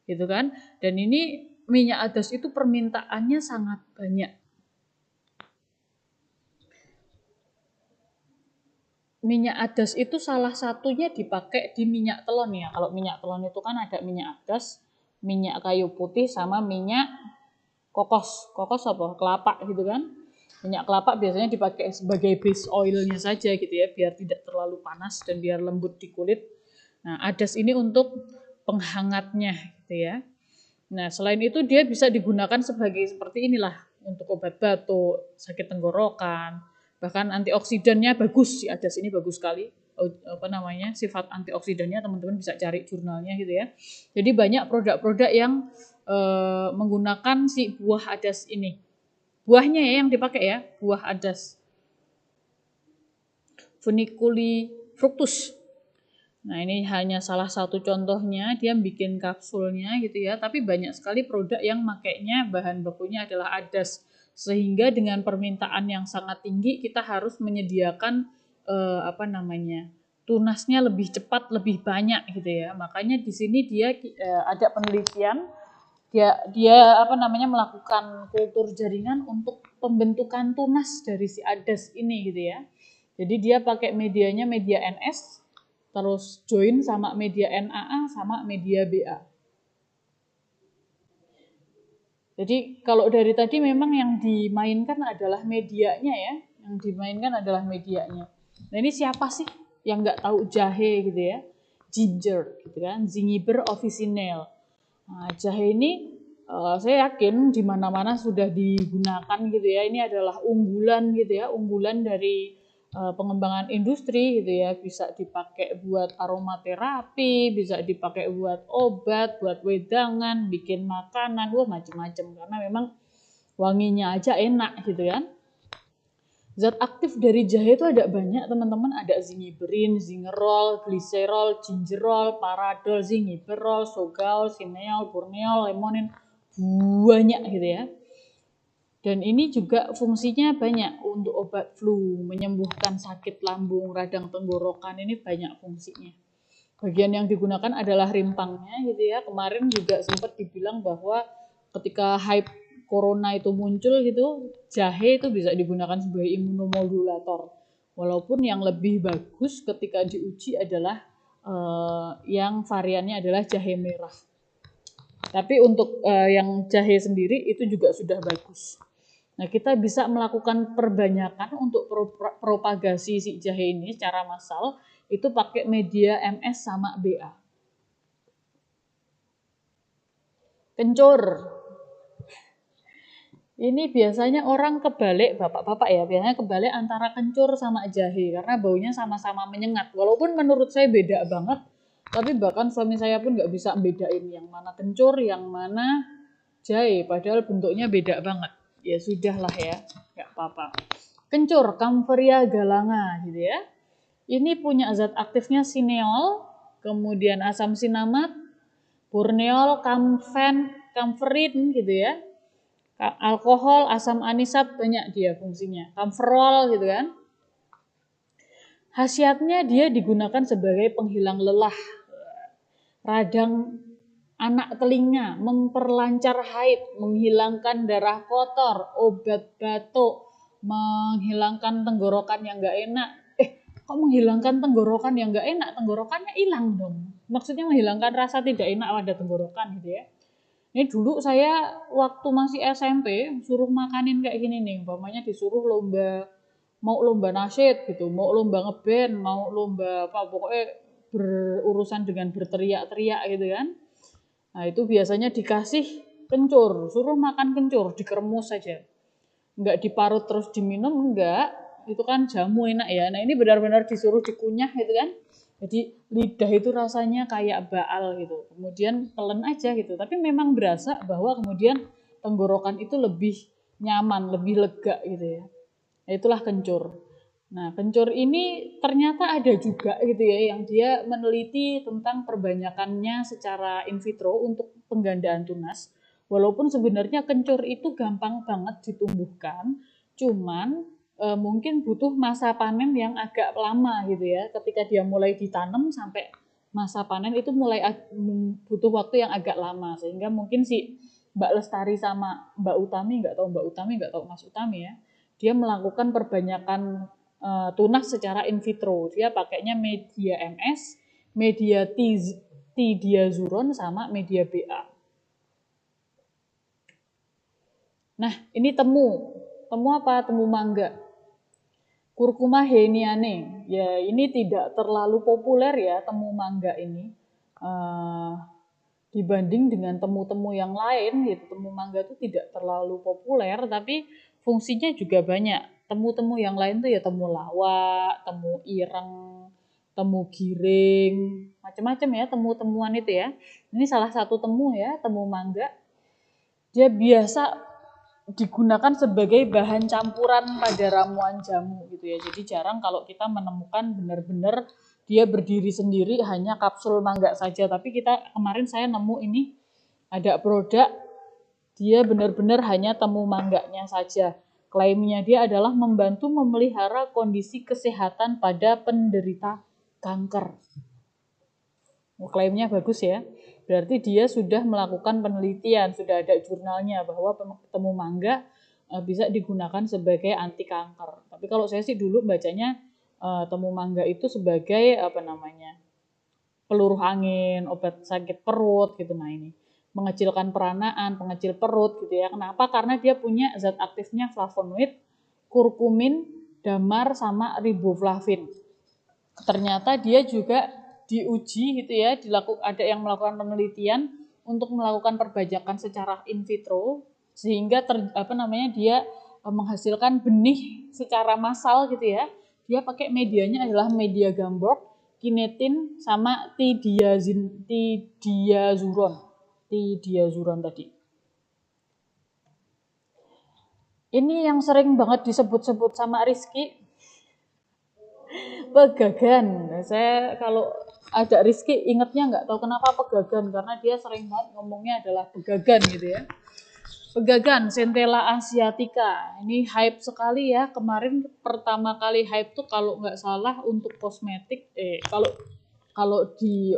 Gitu kan? Dan ini minyak adas itu permintaannya sangat banyak. Minyak adas itu salah satunya dipakai di minyak telon ya. Kalau minyak telon itu kan ada minyak adas, minyak kayu putih sama minyak kokos. Kokos apa? Kelapa gitu kan. Minyak kelapa biasanya dipakai sebagai base oilnya saja gitu ya, biar tidak terlalu panas dan biar lembut di kulit. Nah, adas ini untuk penghangatnya gitu ya. Nah, selain itu dia bisa digunakan sebagai seperti inilah untuk obat batuk, sakit tenggorokan, bahkan antioksidannya bagus, si adas ini bagus sekali. Sifat antioksidannya teman-teman bisa cari jurnalnya gitu ya. Jadi banyak produk-produk yang menggunakan si buah adas ini. Buahnya ya yang dipakai ya, buah adas. Funiculi fructus. Nah ini hanya salah satu contohnya, dia bikin kapsulnya gitu ya, tapi banyak sekali produk yang makainya bahan bakunya adalah adas. Sehingga dengan permintaan yang sangat tinggi kita harus menyediakan tunasnya lebih cepat, lebih banyak gitu ya. Makanya di sini dia ada penelitian dia melakukan kultur jaringan untuk pembentukan tunas dari si adas ini gitu ya. Jadi dia pakai medianya media NS, terus join sama media NAA sama media BA. Jadi kalau dari tadi memang yang dimainkan adalah medianya ya, Nah ini siapa sih yang nggak tahu jahe gitu ya? Ginger gitu kan, Zingiber officinale. Nah, jahe ini saya yakin di mana-mana sudah digunakan gitu ya. Ini adalah unggulan gitu ya, unggulan dari pengembangan industri gitu ya. Bisa dipakai buat aromaterapi, bisa dipakai buat obat, buat wedangan, bikin makanan, macam-macam. Karena memang wanginya aja enak gitu kan. Zat aktif dari jahe itu ada banyak teman-teman, ada zingiberin, zingerol, gliserol, gingerol, paradol, zingiberol, sogal, sineol, burneol, lemonin, banyak gitu ya. Dan ini juga fungsinya banyak untuk obat flu, menyembuhkan sakit lambung, radang tenggorokan, ini banyak fungsinya. Bagian yang digunakan adalah rimpangnya gitu ya. Kemarin juga sempat dibilang bahwa ketika hype corona itu muncul gitu, jahe itu bisa digunakan sebagai imunomodulator. Walaupun yang lebih bagus ketika diuji adalah yang variannya adalah jahe merah. Tapi untuk yang jahe sendiri itu juga sudah bagus. Nah, kita bisa melakukan perbanyakan untuk propagasi si jahe ini secara massal itu pakai media MS sama BA. Kencur. Ini biasanya orang kebalik, bapak-bapak ya, biasanya kebalik antara kencur sama jahe karena baunya sama-sama menyengat. Walaupun menurut saya beda banget, tapi bahkan suami saya pun nggak bisa bedain yang mana kencur, yang mana jahe, padahal bentuknya beda banget. Ya sudahlah ya, nggak apa-apa. Kencur, Kampferia galanga gitu ya. Ini punya zat aktifnya sineol, kemudian asam sinamat, borneol, kamferin gitu ya. Alkohol, asam anisat, banyak dia fungsinya. Kamferol gitu kan. Khasiatnya dia digunakan sebagai penghilang lelah, radang anak telinga, memperlancar haid, menghilangkan darah kotor, obat batuk, menghilangkan tenggorokan yang nggak enak. Kok menghilangkan tenggorokan yang nggak enak? Tenggorokannya hilang dong. Maksudnya menghilangkan rasa tidak enak pada tenggorokan gitu ya. Ini dulu saya waktu masih SMP suruh makanin kayak gini nih, umpamanya disuruh mau lomba nasyid gitu, mau lomba ngeband, mau lomba apa, pokoknya berurusan dengan berteriak-teriak gitu kan. Nah, itu biasanya dikasih kencur, suruh makan kencur, dikeremus saja. Enggak diparut terus diminum, enggak. Itu kan jamu enak ya. Nah, ini benar-benar disuruh dikunyah gitu kan. Jadi lidah itu rasanya kayak baal gitu. Kemudian telan aja gitu. Tapi memang berasa bahwa kemudian tenggorokan itu lebih nyaman, lebih lega gitu ya. Nah, itulah kencur. Nah, kencur ini ternyata ada juga gitu ya yang dia meneliti tentang perbanyakannya secara in vitro untuk penggandaan tunas. Walaupun sebenarnya kencur itu gampang banget ditumbuhkan, cuman mungkin butuh masa panen yang agak lama gitu ya. Ketika dia mulai ditanam sampai masa panen itu mulai butuh waktu yang agak lama, sehingga mungkin si Mbak Lestari sama Mbak Utami, nggak tahu Mas Utami ya, dia melakukan perbanyakan tunas secara in vitro. Dia pakainya media MS, media T-diazuron sama media BA. Nah, ini temu. Temu apa? Temu mangga. Curcuma heniane. Ya, ini tidak terlalu populer ya temu mangga ini. Dibanding dengan temu-temu yang lain gitu, temu mangga itu tidak terlalu populer, tapi fungsinya juga banyak. Temu-temu yang lain tuh ya temu lawak, temu ireng, temu giring, macam-macam ya temu-temuan itu ya. Ini salah satu temu ya, temu mangga. Dia biasa digunakan sebagai bahan campuran pada ramuan jamu gitu ya. Jadi jarang kalau kita menemukan benar-benar dia berdiri sendiri hanya kapsul mangga saja. Tapi kemarin saya nemu ini ada produk dia benar-benar hanya temu mangganya saja. Klaimnya dia adalah membantu memelihara kondisi kesehatan pada penderita kanker. Klaimnya bagus ya. Berarti dia sudah melakukan penelitian, sudah ada jurnalnya bahwa temu mangga bisa digunakan sebagai anti kanker. Tapi kalau saya sih dulu bacanya temu mangga itu sebagai peluruh angin, obat sakit perut gitu. Nah, ini mengecilkan peranaan, pengecil perut gitu ya. Kenapa? Karena dia punya zat aktifnya flavonoid, kurkumin, damar sama riboflavin. Ternyata dia juga diuji gitu ya, ada yang melakukan penelitian untuk melakukan perbajakan secara in vitro sehingga dia menghasilkan benih secara massal gitu ya. Dia pakai medianya adalah media Gamborg, kinetin sama T-diazuron tadi. Ini yang sering banget disebut-sebut sama Rizky, pegagan. Saya kalau ada Rizky ingetnya nggak tahu kenapa pegagan, karena dia sering banget ngomongnya adalah pegagan gitu ya. Pegagan Centella asiatica. Ini hype sekali ya. Kemarin pertama kali hype tuh kalau nggak salah untuk kosmetik. Kalau di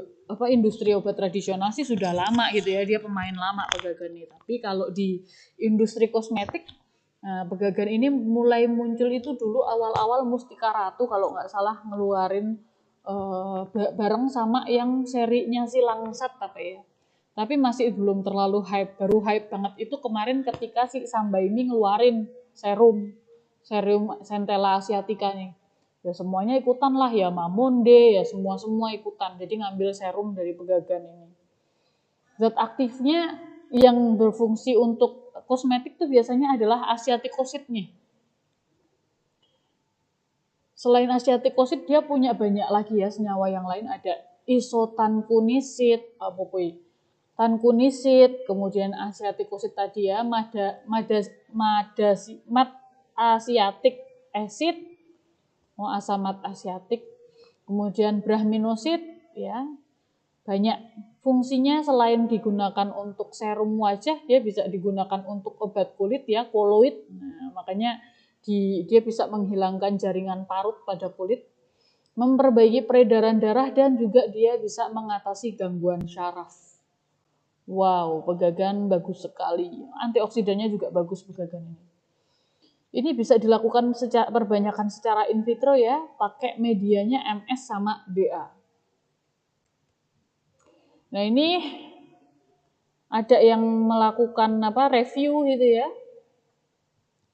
industri obat tradisional sih sudah lama gitu ya. Dia pemain lama Pegagan ini. Tapi kalau di industri kosmetik, Pegagan ini mulai muncul itu dulu awal-awal Mustika Ratu kalau nggak salah ngeluarin bareng sama yang serinya si Langsat ya. Tapi masih belum terlalu hype, baru hype banget itu kemarin ketika si Sambaimi ngeluarin serum Centella asiatica nih. Ya semuanya ikutan lah ya, Mamonde ya semua ikutan. Jadi ngambil serum dari Pegagan ini. Zat aktifnya yang berfungsi untuk kosmetik tuh biasanya adalah asiatikosidnya. Selain asiatikosid dia punya banyak lagi ya senyawa yang lain, ada isotankunisid, tankunisid, kemudian asiatikosid tadi ya, asiatic acid, asamat asiatik, kemudian brahminosid ya. Banyak fungsinya selain digunakan untuk serum wajah, dia bisa digunakan untuk obat kulit ya, koloid. Nah, makanya dia bisa menghilangkan jaringan parut pada kulit, memperbaiki peredaran darah, dan juga dia bisa mengatasi gangguan syaraf. Wow, Pegagan bagus sekali. Antioksidannya juga bagus Pegagan ini. Ini bisa dilakukan perbanyakan secara in vitro ya, pakai medianya MS sama BA. Nah ini ada yang melakukan review gitu ya,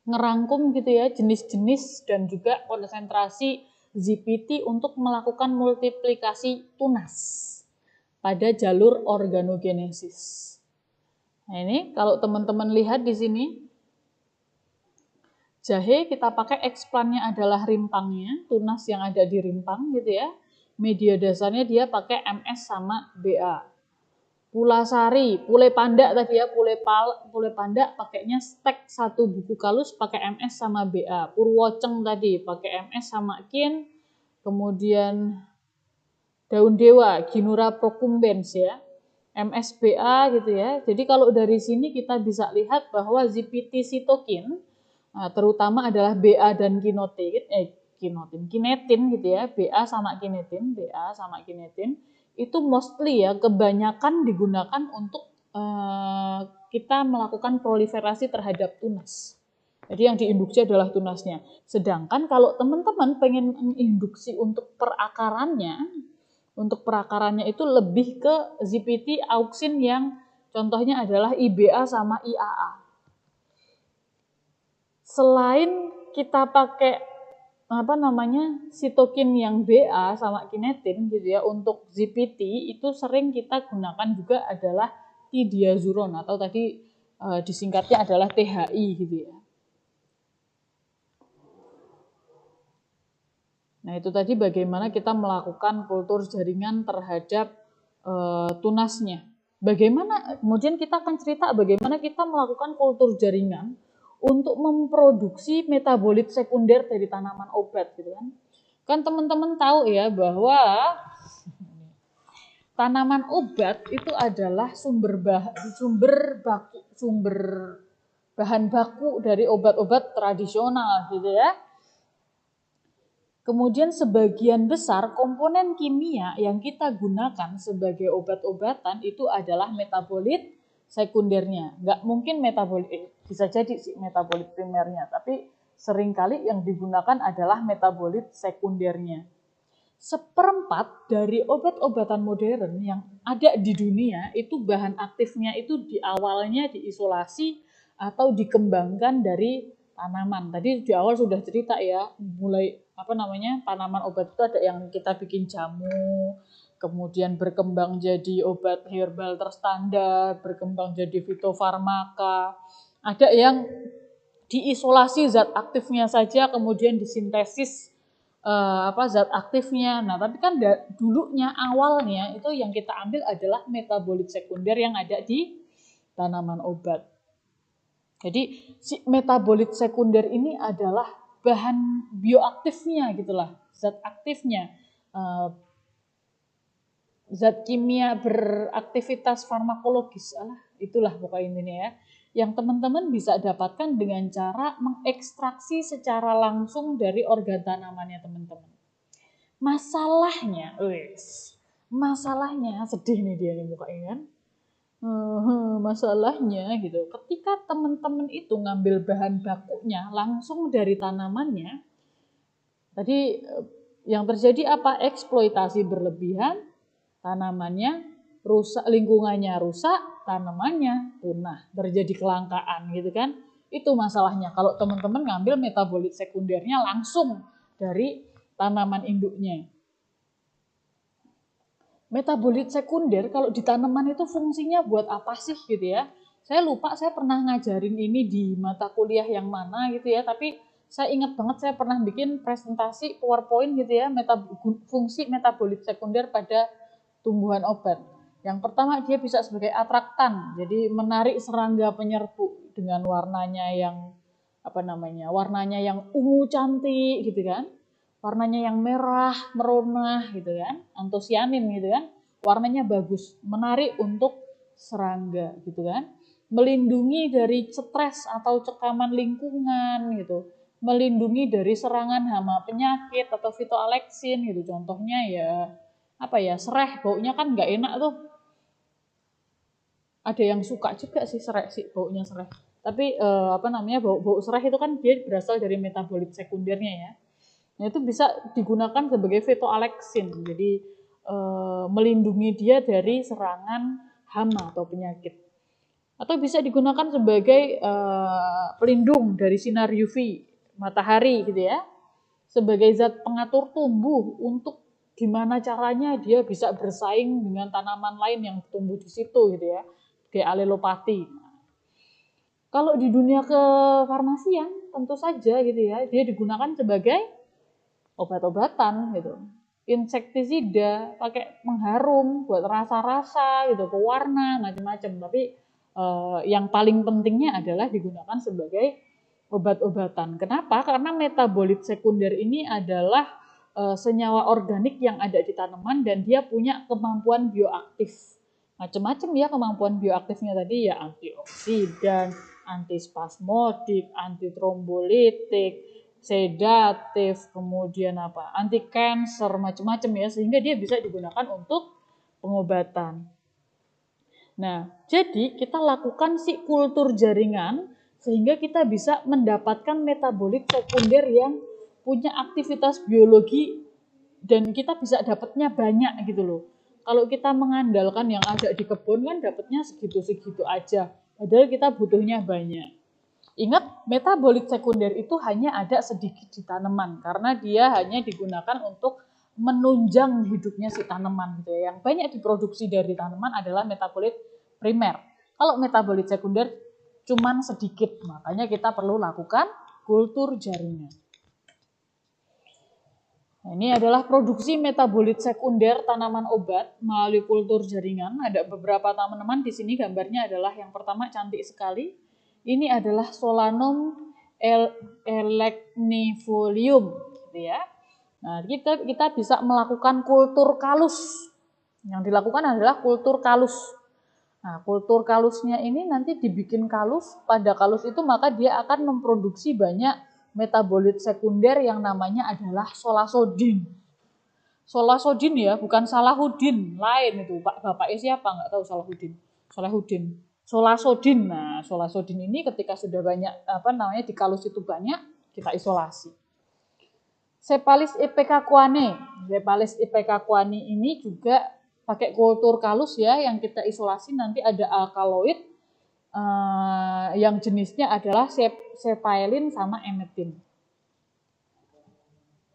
ngerangkum gitu ya jenis-jenis dan juga konsentrasi ZPT untuk melakukan multiplikasi tunas pada jalur organogenesis. Nah ini kalau teman-teman lihat di sini, jahe kita pakai explannya adalah rimpangnya, tunas yang ada di rimpang gitu ya. Media dasarnya dia pakai MS sama BA. Pulasari, pule panda tadi ya, pule panda pakainya stek 1 buku kalus pakai MS sama BA. Purwoceng tadi pakai MS sama kin. Kemudian daun dewa, Ginura procumbens ya, MSBA gitu ya. Jadi kalau dari sini kita bisa lihat bahwa ZPT sitokin terutama adalah BA dan kinetin gitu ya, BA sama kinetin itu mostly ya kebanyakan digunakan untuk kita melakukan proliferasi terhadap tunas. Jadi yang diinduksi adalah tunasnya. Sedangkan kalau teman-teman pengen menginduksi untuk perakarannya itu lebih ke ZPT auksin yang contohnya adalah IBA sama IAA. Selain kita pakai sitokin yang BA sama kinetin gitu ya, untuk ZPT itu sering kita gunakan juga adalah tidiazuron atau tadi disingkatnya adalah THI gitu ya. Nah itu tadi bagaimana kita melakukan kultur jaringan terhadap tunasnya. Bagaimana kemudian kita akan cerita bagaimana kita melakukan kultur jaringan untuk memproduksi metabolit sekunder dari tanaman obat gitu kan. Kan teman-teman tahu ya bahwa tanaman obat itu adalah sumber bahan baku dari obat-obat tradisional gitu ya. Kemudian sebagian besar komponen kimia yang kita gunakan sebagai obat-obatan itu adalah metabolit sekundernya. Nggak mungkin metabolit, bisa jadi sih metabolit primernya, tapi seringkali yang digunakan adalah metabolit sekundernya. 1/4 dari obat-obatan modern yang ada di dunia itu bahan aktifnya itu di awalnya diisolasi atau dikembangkan dari tanaman. Tadi di awal sudah cerita ya, mulai tanaman obat itu ada yang kita bikin jamu, kemudian berkembang jadi obat herbal terstandar, berkembang jadi fitofarmaka. Ada yang diisolasi zat aktifnya saja, kemudian disintesis zat aktifnya. Nah, tapi kan dulunya awalnya itu yang kita ambil adalah metabolit sekunder yang ada di tanaman obat. Jadi si metabolit sekunder ini adalah bahan bioaktifnya gitulah, zat aktifnya, zat kimia beraktivitas farmakologis, itulah pokoknya intinya ya. yang teman-teman bisa dapatkan dengan cara mengekstraksi secara langsung dari organ tanamannya teman-teman. Masalahnya sedih nih dia nih mukanya kan. Masalahnya gitu, ketika teman-teman itu ngambil bahan bakunya langsung dari tanamannya, tadi yang terjadi apa? Eksploitasi berlebihan, tanamannya rusak, lingkungannya rusak, tanamannya punah, terjadi kelangkaan gitu kan. Itu masalahnya kalau teman-teman ngambil metabolit sekundernya langsung dari tanaman induknya. Metabolit sekunder kalau di tanaman itu fungsinya buat apa sih gitu ya? Saya lupa, saya pernah ngajarin ini di mata kuliah yang mana gitu ya, tapi saya ingat banget saya pernah bikin presentasi PowerPoint gitu ya, fungsi metabolit sekunder pada tumbuhan obat. Yang pertama, dia bisa sebagai atraktan, jadi menarik serangga penyerbu dengan warnanya yang warnanya yang ungu cantik gitu kan. Warnanya yang merah, merona gitu kan, antosianin gitu kan, warnanya bagus, menarik untuk serangga gitu kan, melindungi dari stres atau cekaman lingkungan gitu, melindungi dari serangan hama penyakit atau fitoaleksin gitu, contohnya ya sereh, baunya kan nggak enak tuh, ada yang suka juga sih baunya sereh, tapi bau sereh itu kan dia berasal dari metabolit sekundernya ya. Nah, itu bisa digunakan sebagai fitoaleksin, jadi melindungi dia dari serangan hama atau penyakit. Atau bisa digunakan sebagai pelindung dari sinar UV matahari gitu ya, sebagai zat pengatur tumbuh untuk gimana caranya dia bisa bersaing dengan tanaman lain yang tumbuh di situ gitu ya, kayak alelopati. Kalau di dunia kefarmasian tentu saja gitu ya, dia digunakan sebagai obat-obatan gitu, insektisida, pakai mengharum buat rasa-rasa gitu, pewarna macam-macam. Tapi yang paling pentingnya adalah digunakan sebagai obat-obatan. Kenapa? Karena metabolit sekunder ini adalah senyawa organik yang ada di tanaman dan dia punya kemampuan bioaktif. Macam-macam ya kemampuan bioaktifnya tadi ya, antioksidan, antispasmodik, antitrombolitik, sedatif, kemudian anti cancer, macam-macam ya, sehingga dia bisa digunakan untuk pengobatan. Nah, jadi kita lakukan kultur jaringan sehingga kita bisa mendapatkan metabolit sekunder yang punya aktivitas biologi dan kita bisa dapatnya banyak gitu loh. Kalau kita mengandalkan yang ada di kebun kan dapatnya segitu-segitu aja, padahal kita butuhnya banyak. Ingat, metabolit sekunder itu hanya ada sedikit di tanaman karena dia hanya digunakan untuk menunjang hidupnya si tanaman gitu ya. Yang banyak diproduksi dari tanaman adalah metabolit primer. Kalau metabolit sekunder cuman sedikit, makanya kita perlu lakukan kultur jaringan. Nah, ini adalah produksi metabolit sekunder tanaman obat melalui kultur jaringan. Ada beberapa teman-teman di sini gambarnya adalah yang pertama cantik sekali. Ini adalah Solanum elecnifolium, gitu ya. Nah, kita bisa melakukan kultur kalus. Yang dilakukan adalah kultur kalus. Nah, kultur kalusnya ini nanti dibikin kalus. Pada kalus itu maka dia akan memproduksi banyak metabolit sekunder yang namanya adalah solasodin. Solasodin ya, bukan Salahuddin, lain itu. Bapaknya siapa? Nggak tahu Salahuddin. Solasodin. Nah, solasodin ini ketika sudah banyak di kalus itu banyak, kita isolasi. Sepalis ipekakuane. Sepalis ipekakuane ini juga pakai kultur kalus ya, yang kita isolasi nanti ada alkaloid yang jenisnya adalah sepailin sama emetin.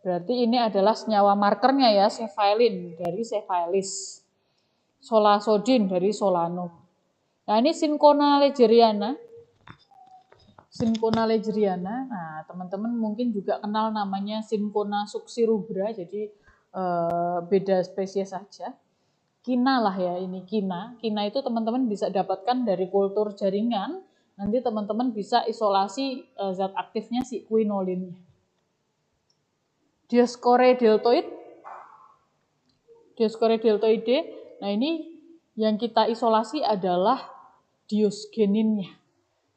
Berarti ini adalah senyawa markernya ya, sepailin dari sepalis. Solasodin dari solanum. Nah, ini Cinchona legeriana. Cinchona legeriana. Nah, teman-teman mungkin juga kenal namanya Cinchona succirubra, jadi beda spesies saja. Kina lah ya, ini kina. Kina itu teman-teman bisa dapatkan dari kultur jaringan. Nanti teman-teman bisa isolasi zat aktifnya si quinolinnya. Dioscore deltoid. Dioscore deltoide. Nah, ini yang kita isolasi adalah diosgeninnya.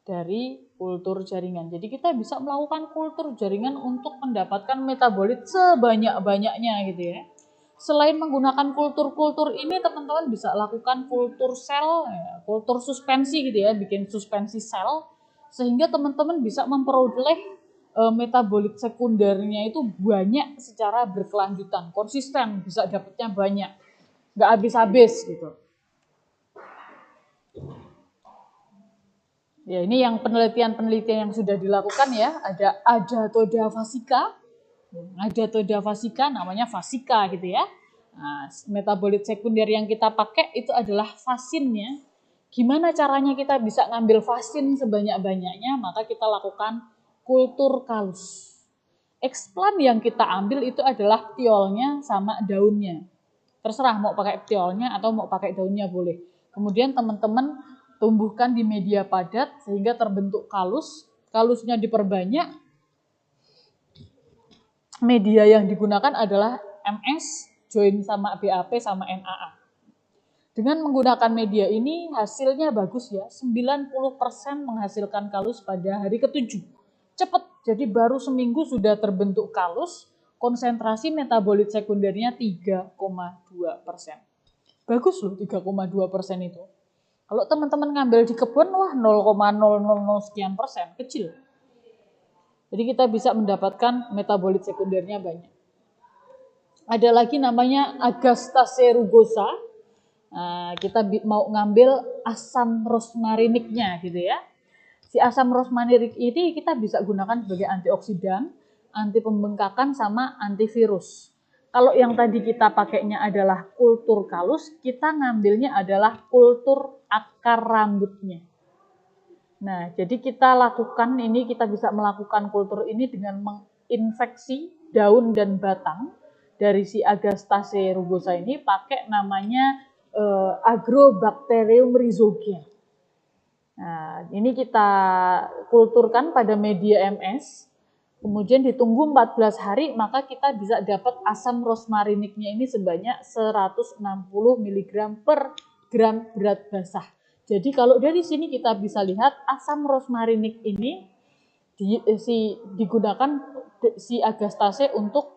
dari kultur jaringan. Jadi kita bisa melakukan kultur jaringan untuk mendapatkan metabolit sebanyak-banyaknya gitu ya. Selain menggunakan kultur-kultur ini, teman-teman bisa lakukan kultur sel, kultur suspensi gitu ya, bikin suspensi sel, sehingga teman-teman bisa memperoleh metabolit sekundernya itu banyak secara berkelanjutan, konsisten, bisa dapatnya banyak, nggak habis-habis gitu. Ya, ini yang penelitian-penelitian yang sudah dilakukan ya, ada Adatoda fascica, namanya fascica gitu ya. Nah, metabolit sekunder yang kita pakai itu adalah fasinnya. Gimana caranya kita bisa ngambil fasin sebanyak-banyaknya? Maka kita lakukan kultur kalus. Eksplan yang kita ambil itu adalah ptiolnya sama daunnya. Terserah mau pakai ptiolnya atau mau pakai daunnya boleh. Kemudian teman-teman tumbuhkan di media padat sehingga terbentuk kalus. Kalusnya diperbanyak. Media yang digunakan adalah MS, join sama BAP sama NAA. Dengan menggunakan media ini hasilnya bagus ya, 90% menghasilkan kalus pada hari ke-7. Cepat, jadi baru seminggu sudah terbentuk kalus, konsentrasi metabolit sekundernya 3,2%. Bagus loh 3,2% itu. Kalau teman-teman ngambil di kebun, wah 0,000 sekian persen, kecil. Jadi kita bisa mendapatkan metabolit sekundernya banyak. Ada lagi namanya Agastaceae rugosa. Nah, kita mau ngambil asam rosmariniknya gitu ya. Si asam rosmarinik ini kita bisa gunakan sebagai antioksidan, anti pembengkakan sama antivirus. Kalau yang tadi kita pakainya adalah kultur kalus, kita ngambilnya adalah kultur akar rambutnya. Nah, jadi kita bisa melakukan kultur ini dengan menginfeksi daun dan batang dari si Agastaceae rugosa ini pakai namanya Agrobacterium rhizoghia. Nah, ini kita kulturkan pada media MS, kemudian ditunggu 14 hari, maka kita bisa dapat asam rosmariniknya ini sebanyak 160 mg per gram berat basah. Jadi kalau dari sini kita bisa lihat asam rosmarinik ini digunakan si Agastaceae untuk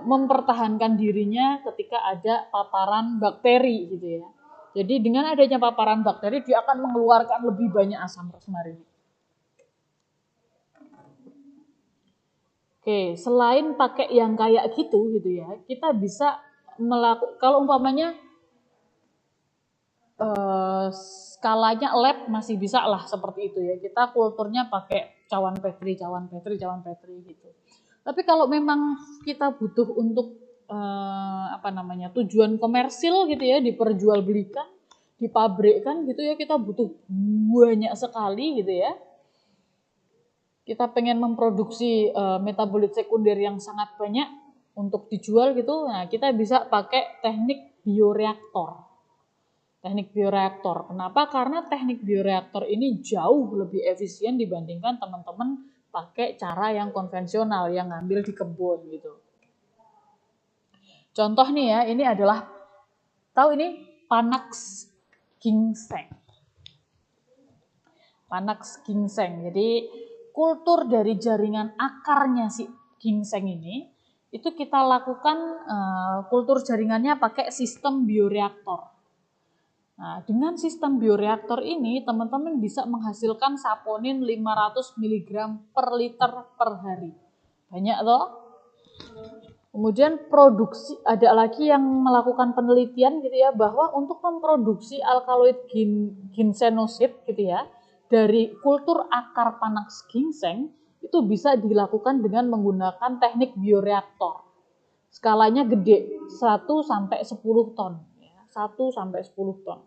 mempertahankan dirinya ketika ada paparan bakteri gitu ya. Jadi dengan adanya paparan bakteri dia akan mengeluarkan lebih banyak asam rosmarinik. Oke, selain pakai yang kayak gitu ya, kita bisa melakukan kalau umpamanya skalanya lab masih bisa lah seperti itu ya. Kita kulturnya pakai cawan petri gitu. Tapi kalau memang kita butuh untuk tujuan komersil gitu ya, diperjualbelikan, dipabrikkan gitu ya, kita butuh banyak sekali gitu ya. Kita pengen memproduksi metabolit sekunder yang sangat banyak untuk dijual gitu. Nah, kita bisa pakai teknik bioreaktor. Teknik bioreaktor. Kenapa? Karena teknik bioreaktor ini jauh lebih efisien dibandingkan teman-teman pakai cara yang konvensional yang ngambil di kebun gitu. Contoh nih ya, ini adalah tahu ini Panax ginseng. Panax ginseng. Jadi kultur dari jaringan akarnya si ginseng ini itu kita lakukan kultur jaringannya pakai sistem bioreaktor. Nah, dengan sistem bioreaktor ini, teman-teman bisa menghasilkan saponin 500 mg per liter per hari. Banyak loh. Kemudian produksi, ada lagi yang melakukan penelitian gitu ya, bahwa untuk memproduksi alkaloid ginsenosid gitu ya, dari kultur akar Panax ginseng, itu bisa dilakukan dengan menggunakan teknik bioreaktor. Skalanya gede, 1-10 ton. 1-10 ton.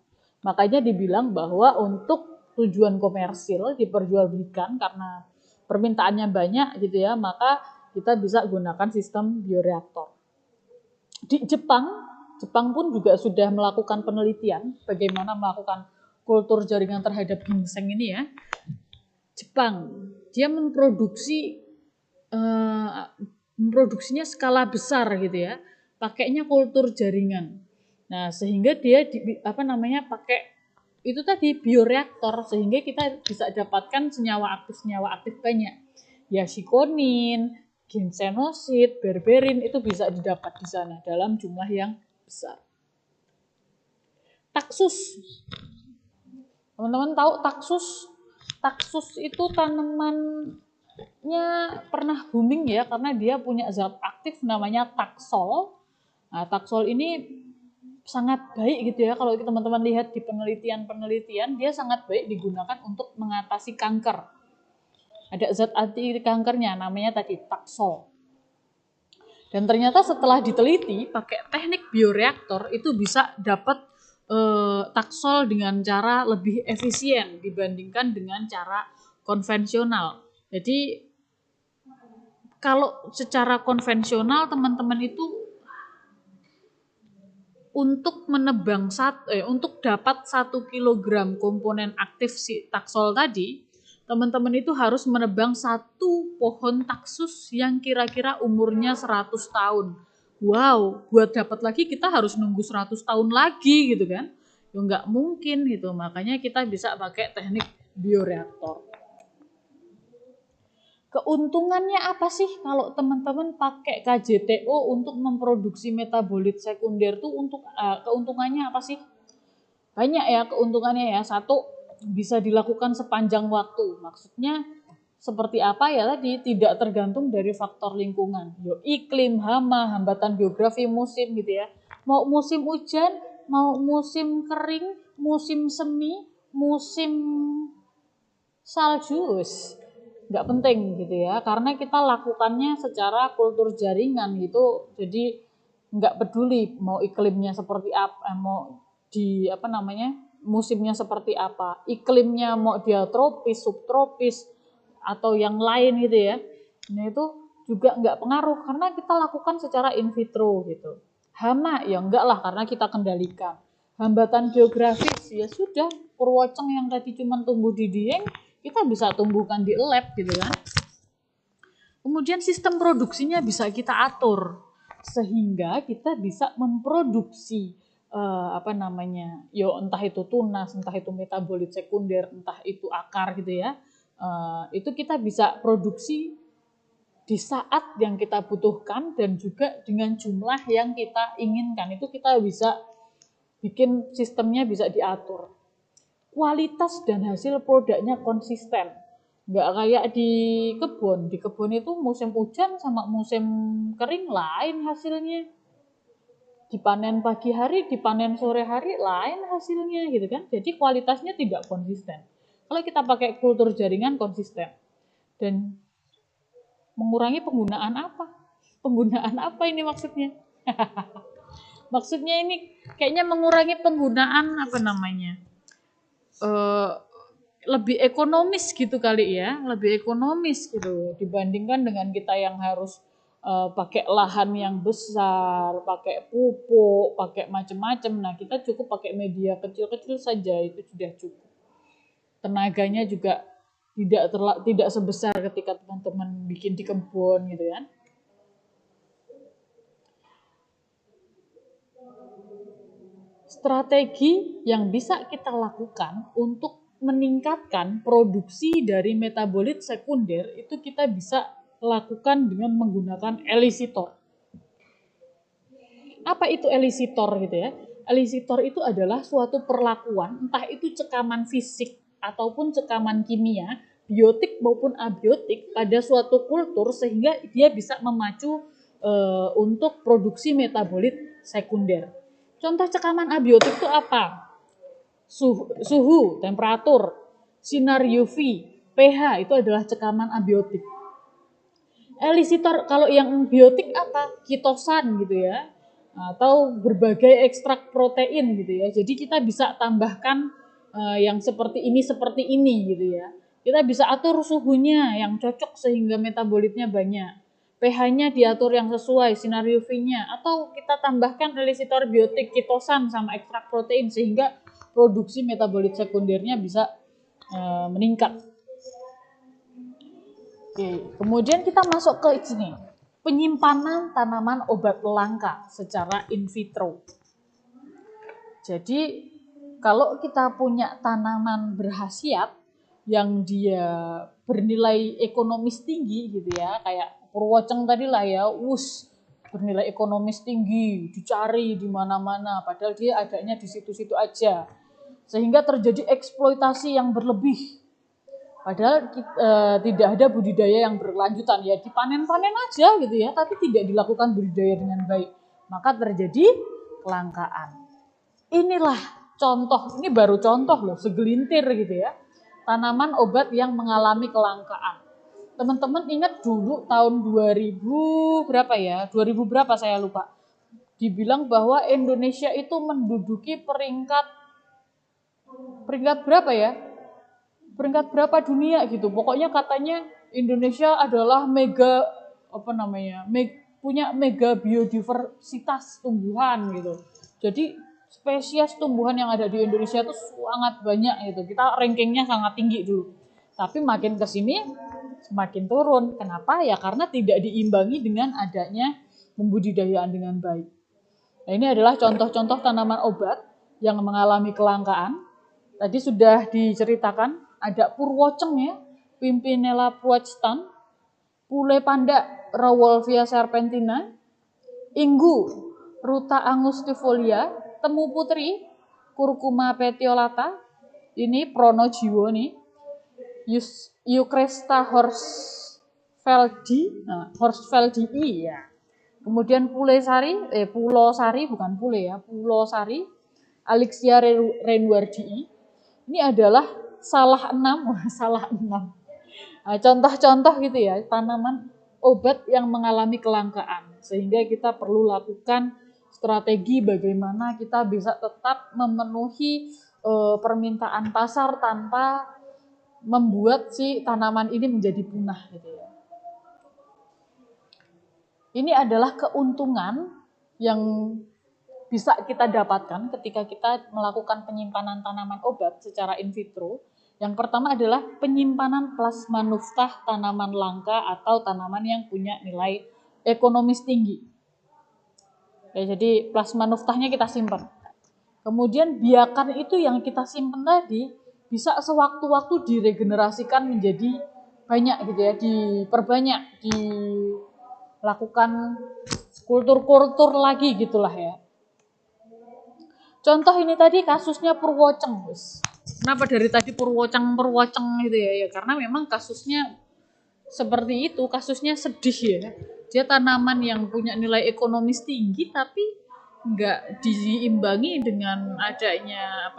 Makanya dibilang bahwa untuk tujuan komersil diperjualbelikan karena permintaannya banyak gitu ya, maka kita bisa gunakan sistem bioreaktor. Di Jepang pun juga sudah melakukan penelitian bagaimana melakukan kultur jaringan terhadap ginseng ini ya. Jepang, dia memproduksinya skala besar gitu ya, pakainya kultur jaringan. Nah, sehingga dia pakai itu tadi bioreaktor, sehingga kita bisa dapatkan senyawa aktif banyak. Ya sikonin, ginsenosida, berberin itu bisa didapat di sana dalam jumlah yang besar. Taksus. Teman-teman tahu taksus? Taksus itu tanamannya pernah booming ya, karena dia punya zat aktif namanya taksol. Nah, taksol ini sangat baik gitu ya, kalau teman-teman lihat di penelitian, dia sangat baik digunakan untuk mengatasi kanker. Ada zat anti kankernya namanya tadi taksol. Dan ternyata setelah diteliti pakai teknik bioreaktor itu bisa dapat taksol dengan cara lebih efisien dibandingkan dengan cara konvensional. Jadi kalau secara konvensional teman-teman itu untuk untuk dapat 1 kg komponen aktif si taksol tadi, teman-teman itu harus menebang 1 pohon taksus yang kira-kira umurnya 100 tahun. Wow, buat dapat lagi kita harus nunggu 100 tahun lagi gitu kan. Ya nggak mungkin gitu, makanya kita bisa pakai teknik bioreaktor. Keuntungannya apa sih kalau teman-teman pakai KJTO untuk memproduksi metabolit sekunder tuh keuntungannya apa sih? Banyak ya keuntungannya ya. Satu, bisa dilakukan sepanjang waktu. Maksudnya seperti apa ya tadi, tidak tergantung dari faktor lingkungan. Iklim, hama, hambatan geografi, musim gitu ya. Mau musim hujan, mau musim kering, musim semi, musim salju, nggak penting gitu ya, karena kita lakukannya secara kultur jaringan gitu, jadi nggak peduli mau iklimnya seperti apa, mau di musimnya seperti apa, iklimnya mau dia tropis, subtropis atau yang lain gitu ya. Nah itu juga nggak pengaruh karena kita lakukan secara in vitro gitu. Hama ya enggak lah karena kita kendalikan. Hambatan geografis ya sudah, purwoceng yang tadi cuma tumbuh di Dieng kita bisa tumbuhkan di lab gitu kan. Kemudian sistem produksinya bisa kita atur sehingga kita bisa memproduksi entah itu tunas, entah itu metabolit sekunder, entah itu akar gitu ya. Itu kita bisa produksi di saat yang kita butuhkan dan juga dengan jumlah yang kita inginkan. Itu kita bisa bikin sistemnya bisa diatur. Kualitas dan hasil produknya konsisten. Nggak kayak di kebun. Di kebun itu musim hujan sama musim kering lain hasilnya. Dipanen pagi hari, dipanen sore hari lain hasilnya gitu kan. Jadi kualitasnya tidak konsisten. Kalau kita pakai kultur jaringan konsisten. Dan mengurangi penggunaan apa? Penggunaan apa ini maksudnya? Maksudnya ini kayaknya mengurangi penggunaan lebih ekonomis gitu kali ya, lebih ekonomis gitu dibandingkan dengan kita yang harus pakai lahan yang besar, pakai pupuk, pakai macam-macam. Nah kita cukup pakai media kecil-kecil saja itu sudah cukup. Tenaganya juga tidak sebesar ketika teman-teman bikin di kebun gitu kan. Strategi yang bisa kita lakukan untuk meningkatkan produksi dari metabolit sekunder itu kita bisa lakukan dengan menggunakan elisitor. Apa itu elisitor gitu ya? Elisitor itu adalah suatu perlakuan, entah itu cekaman fisik ataupun cekaman kimia, biotik maupun abiotik pada suatu kultur sehingga dia bisa memacu untuk produksi metabolit sekunder. Contoh cekaman abiotik itu apa? Suhu, temperatur, sinar UV, pH itu adalah cekaman abiotik. Elisitor kalau yang biotik apa? Kitosan gitu ya. Atau berbagai ekstrak protein gitu ya. Jadi kita bisa tambahkan yang seperti ini gitu ya. Kita bisa atur suhunya yang cocok sehingga metabolitnya banyak. pH-nya diatur yang sesuai, sinar UV-nya, atau kita tambahkan elisitor biotik kitosan sama ekstrak protein sehingga produksi metabolit sekundernya bisa meningkat. Oke, kemudian kita masuk ke sini, penyimpanan tanaman obat langka secara in vitro. Jadi kalau kita punya tanaman berkhasiat yang dia bernilai ekonomis tinggi gitu ya, kayak purwoceng tadi lah ya, bernilai ekonomis tinggi, dicari di mana-mana, padahal dia adanya di situ-situ aja, sehingga terjadi eksploitasi yang berlebih. Padahal tidak ada budidaya yang berkelanjutan, ya dipanen-panen aja gitu ya, tapi tidak dilakukan budidaya dengan baik, maka terjadi kelangkaan. Inilah contoh, ini baru contoh loh, segelintir gitu ya, tanaman obat yang mengalami kelangkaan. Teman-teman ingat dulu tahun 2000 berapa ya, 2000 berapa saya lupa, dibilang bahwa Indonesia itu menduduki peringkat berapa ya, peringkat berapa dunia gitu. Pokoknya katanya Indonesia adalah punya mega biodiversitas tumbuhan gitu. Jadi spesies tumbuhan yang ada di Indonesia itu sangat banyak gitu. Kita rankingnya sangat tinggi dulu. Tapi makin ke sini semakin turun. Kenapa? Ya karena tidak diimbangi dengan adanya pembudidayaan dengan baik. Nah, ini adalah contoh-contoh tanaman obat yang mengalami kelangkaan. Tadi sudah diceritakan, ada purwoceng ya, Pimpinella pruactan, pule panda, Rauwolfia serpentina, inggu, Ruta angustifolia, temu putri, Curcuma petiolata, ini pronojiwo nih, Euchresta horsfeldii ya. Kemudian pulosari, Alixia renwardii. Ini adalah salah 6. Nah, contoh-contoh gitu ya, tanaman obat yang mengalami kelangkaan. Sehingga kita perlu lakukan strategi bagaimana kita bisa tetap memenuhi permintaan pasar tanpa membuat si tanaman ini menjadi punah gitu ya. Ini adalah keuntungan yang bisa kita dapatkan ketika kita melakukan penyimpanan tanaman obat secara in vitro. Yang pertama adalah penyimpanan plasma nuftah tanaman langka atau tanaman yang punya nilai ekonomis tinggi. Ya, jadi plasma nuftahnya kita simpan. Kemudian biakan itu yang kita simpan tadi bisa sewaktu-waktu diregenerasikan menjadi banyak gitu ya, diperbanyak, dilakukan kultur-kultur lagi gitulah ya. Contoh ini tadi kasusnya purwoceng. Kenapa dari tadi purwoceng gitu ya? Ya karena memang kasusnya seperti itu, kasusnya sedih ya. Dia tanaman yang punya nilai ekonomis tinggi tapi nggak diimbangi dengan adanya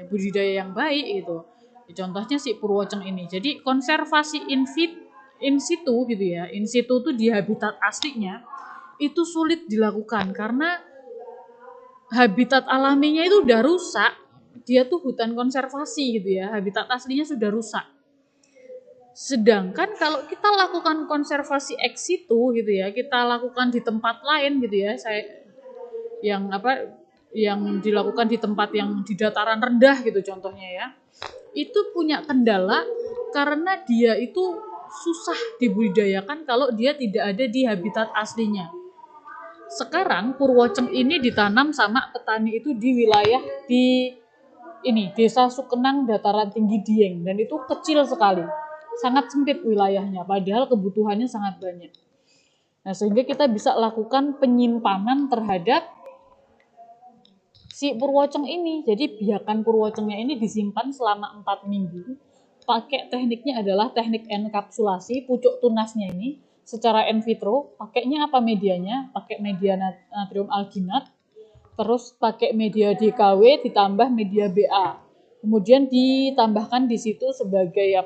budidaya yang baik gitu. Contohnya si purwoceng ini. Jadi konservasi in situ gitu ya. In situ tuh di habitat aslinya itu sulit dilakukan karena habitat alaminya itu udah rusak. Dia tuh hutan konservasi gitu ya. Habitat aslinya sudah rusak. Sedangkan kalau kita lakukan konservasi ex situ gitu ya, kita lakukan di tempat lain gitu ya, yang dilakukan di tempat yang di dataran rendah gitu contohnya ya, itu punya kendala karena dia itu susah dibudidayakan kalau dia tidak ada di habitat aslinya. Sekarang purwoceng ini ditanam sama petani itu di wilayah Desa Sukenang dataran tinggi Dieng, dan itu kecil sekali. Sangat sempit wilayahnya, padahal kebutuhannya sangat banyak. Nah, sehingga kita bisa lakukan penyimpanan terhadap si purwoceng ini. Jadi biakan purwocengnya ini disimpan selama 4 minggu. Pakai tekniknya adalah teknik enkapsulasi pucuk tunasnya ini secara in vitro. Pakainya apa medianya? Pakai media natrium alginat, terus pakai media DKW ditambah media BA. Kemudian ditambahkan di situ sebagai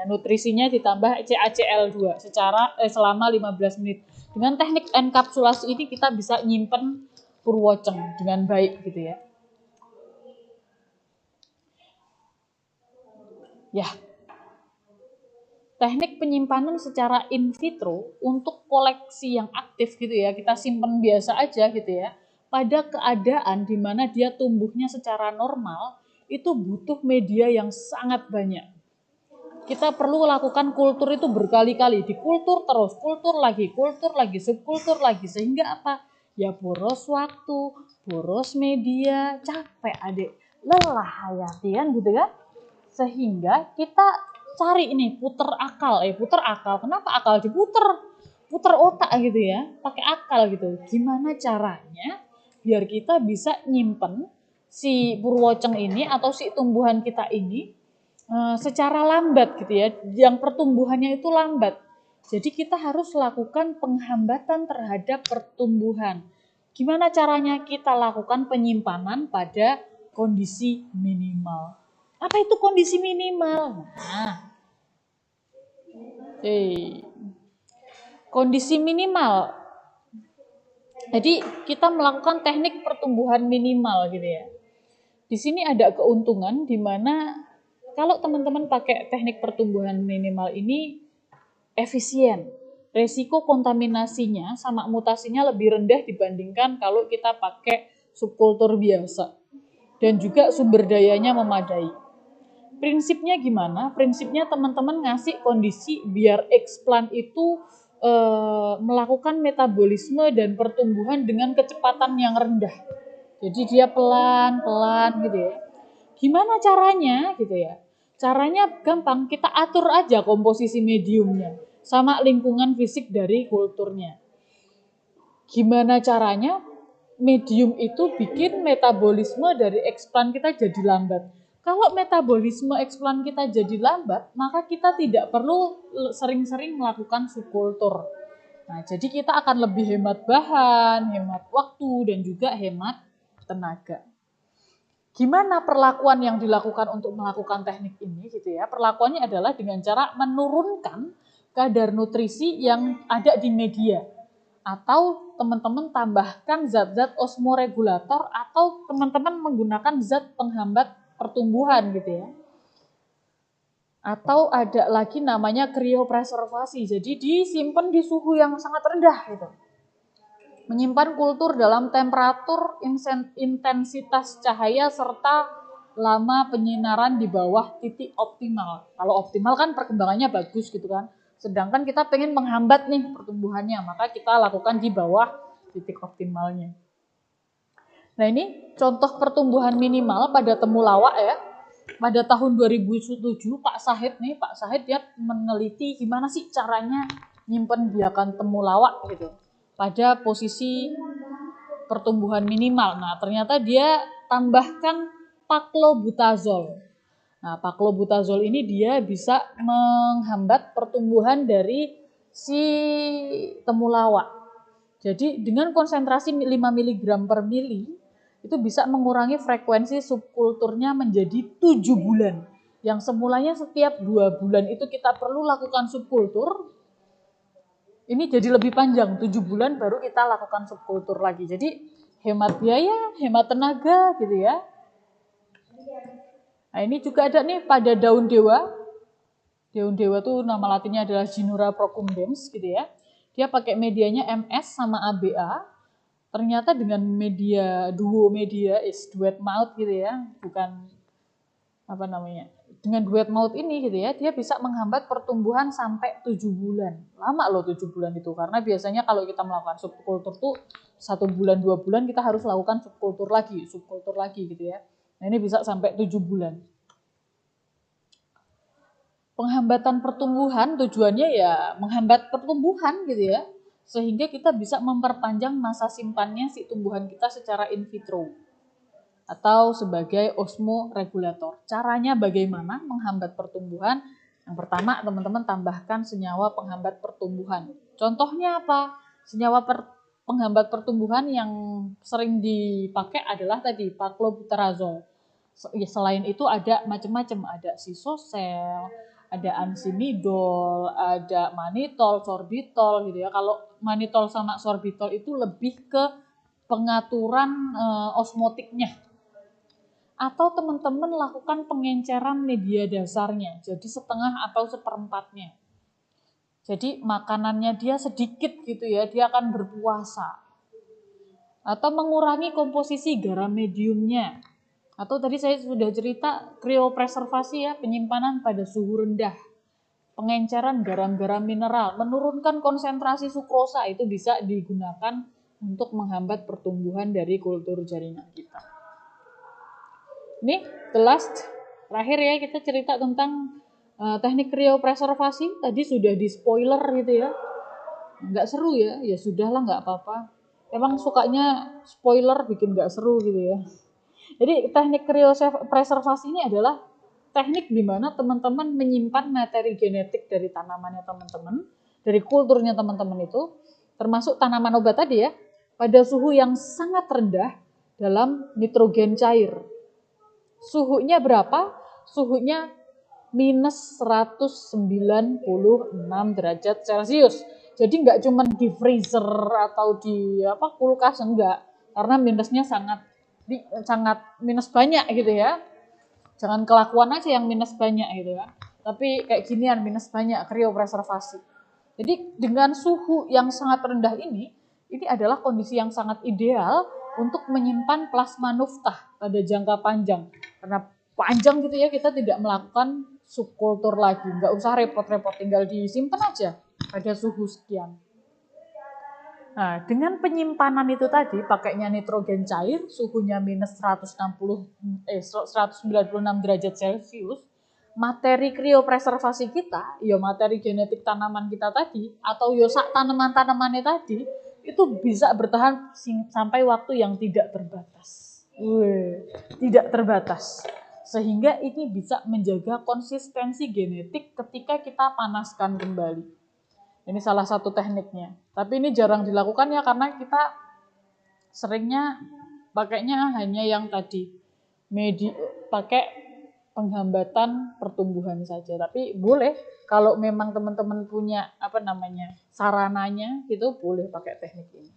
nutrisinya ditambah CaCl2 selama 15 menit. Dengan teknik enkapsulasi ini kita bisa nyimpen purwoceng dengan baik gitu ya. Ya. Teknik penyimpanan secara in vitro untuk koleksi yang aktif gitu ya, kita simpen biasa aja gitu ya. Pada keadaan di mana dia tumbuhnya secara normal, itu butuh media yang sangat banyak. Kita perlu lakukan kultur itu berkali-kali, dikultur terus, kultur lagi, subkultur lagi, sehingga apa? Ya boros waktu, boros media, capek adik. lelah hayati kan gitu kan. Sehingga kita cari ini puter akal, kenapa akal diputer? Puter otak gitu ya, pakai akal gitu. Gimana caranya biar kita bisa nyimpen si purwoceng ini atau si tumbuhan kita ini secara lambat gitu ya, yang pertumbuhannya itu lambat. Jadi kita harus lakukan penghambatan terhadap pertumbuhan. Gimana caranya kita lakukan penyimpanan pada kondisi minimal? Apa itu kondisi minimal? Nah, kondisi minimal. Jadi kita melakukan teknik pertumbuhan minimal gitu ya. Di sini ada keuntungan di mana kalau teman-teman pakai teknik pertumbuhan minimal ini efisien. Resiko kontaminasinya sama mutasinya lebih rendah dibandingkan kalau kita pakai subkultur biasa. Dan juga sumber dayanya memadai. Prinsipnya gimana? Prinsipnya teman-teman ngasih kondisi biar eksplan itu melakukan metabolisme dan pertumbuhan dengan kecepatan yang rendah. Jadi dia pelan-pelan gitu ya. Gimana caranya gitu ya? Caranya gampang, kita atur aja komposisi mediumnya sama lingkungan fisik dari kulturnya. Gimana caranya? Medium itu bikin metabolisme dari eksplan kita jadi lambat. Kalau metabolisme eksplan kita jadi lambat, maka kita tidak perlu sering-sering melakukan subkultur. Nah, jadi kita akan lebih hemat bahan, hemat waktu, dan juga hemat tenaga. Gimana perlakuan yang dilakukan untuk melakukan teknik ini gitu ya? Perlakuannya adalah dengan cara menurunkan kadar nutrisi yang ada di media. Atau teman-teman tambahkan zat-zat osmoregulator atau teman-teman menggunakan zat penghambat pertumbuhan gitu ya. Atau ada lagi namanya kriopreservasi. Jadi disimpan di suhu yang sangat rendah gitu. Menyimpan kultur dalam temperatur, intensitas cahaya serta lama penyinaran di bawah titik optimal. Kalau optimal kan perkembangannya bagus gitu kan. Sedangkan kita pengen menghambat nih pertumbuhannya, maka kita lakukan di bawah titik optimalnya. Nah ini contoh pertumbuhan minimal pada temulawak ya. Pada tahun 2007 Pak Sahid dia meneliti gimana sih caranya nyimpen biakan temulawak gitu pada posisi pertumbuhan minimal. Nah ternyata dia tambahkan paklobutazol. Nah, paklobutazol ini dia bisa menghambat pertumbuhan dari si temulawak. Jadi dengan konsentrasi 5 mg per mili, itu bisa mengurangi frekuensi subkulturnya menjadi 7 bulan. Yang semulanya setiap 2 bulan itu kita perlu lakukan subkultur, ini jadi lebih panjang, 7 bulan baru kita lakukan subkultur lagi. Jadi hemat biaya, hemat tenaga gitu ya. Nah ini juga ada nih pada daun dewa. Daun dewa tuh nama latinnya adalah Ginura procumbens gitu ya. Dia pakai medianya MS sama ABA. Ternyata dengan media duet mouth gitu ya, bukan apa namanya. Dengan duet mouth ini gitu ya, dia bisa menghambat pertumbuhan sampai 7 bulan. Lama loh 7 bulan itu, karena biasanya kalau kita melakukan subkultur tuh 1 bulan 2 bulan kita harus lakukan subkultur lagi gitu ya. Nah ini bisa sampai 7 bulan. Penghambatan pertumbuhan tujuannya ya menghambat pertumbuhan gitu ya. Sehingga kita bisa memperpanjang masa simpannya si tumbuhan kita secara in vitro. Atau sebagai osmoregulator. Caranya bagaimana menghambat pertumbuhan? Yang pertama teman-teman tambahkan senyawa penghambat pertumbuhan. Contohnya apa? Senyawa penghambat pertumbuhan yang sering dipakai adalah tadi paklobutrazol. Selain itu ada macam-macam, ada sisosel, ada ansimidol, ada manitol, sorbitol gitu ya. Kalau manitol sama sorbitol itu lebih ke pengaturan osmotiknya. Atau teman-teman lakukan pengenceran media dasarnya, jadi setengah atau seperempatnya. Jadi makanannya dia sedikit gitu ya, dia akan berpuasa. Atau mengurangi komposisi garam mediumnya. Atau tadi saya sudah cerita kriopreservasi ya, penyimpanan pada suhu rendah. Pengenceran garam-garam mineral, menurunkan konsentrasi sukrosa itu bisa digunakan untuk menghambat pertumbuhan dari kultur jaringan kita. Ini the last terakhir ya, kita cerita tentang teknik kriopreservasi. Tadi sudah di spoiler gitu ya. Nggak seru ya, ya sudahlah nggak apa-apa. Emang sukanya spoiler bikin nggak seru gitu ya. Jadi teknik kriopreservasi ini adalah teknik di mana teman-teman menyimpan materi genetik dari tanamannya teman-teman, dari kulturnya teman-teman itu, termasuk tanaman obat tadi ya, pada suhu yang sangat rendah dalam nitrogen cair. Suhunya berapa? Suhunya minus 196 derajat Celcius. Jadi nggak cuma di freezer atau di kulkas, enggak, karena minusnya sangat minus banyak gitu ya. Jangan kelakuan aja yang minus banyak gitu ya. Tapi kayak ginian minus banyak, kriopreservasi. Jadi dengan suhu yang sangat rendah ini adalah kondisi yang sangat ideal untuk menyimpan plasma nuftah pada jangka panjang. Karena panjang gitu ya, kita tidak melakukan subkultur lagi, nggak usah repot-repot, tinggal disimpan aja pada suhu sekian. Nah, dengan penyimpanan itu tadi, pakainya nitrogen cair, suhunya minus 196 derajat Celcius, materi kriopreservasi kita, ya materi genetik tanaman kita tadi, atau ya tanaman-tanamannya tadi, itu bisa bertahan sampai waktu yang tidak terbatas. Tidak terbatas. Sehingga ini bisa menjaga konsistensi genetik ketika kita panaskan kembali. Ini salah satu tekniknya. Tapi ini jarang dilakukan ya, karena kita seringnya pakainya hanya yang tadi, pakai penghambatan pertumbuhan saja. Tapi boleh kalau memang teman-teman punya sarananya, itu boleh pakai teknik ini.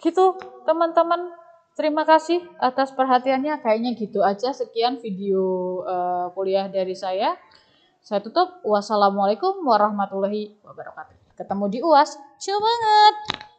Gitu teman-teman. Terima kasih atas perhatiannya. Kayaknya gitu aja. Sekian video kuliah dari saya. Saya tutup. Wassalamualaikum warahmatullahi wabarakatuh. Ketemu di UAS. Ciao banget.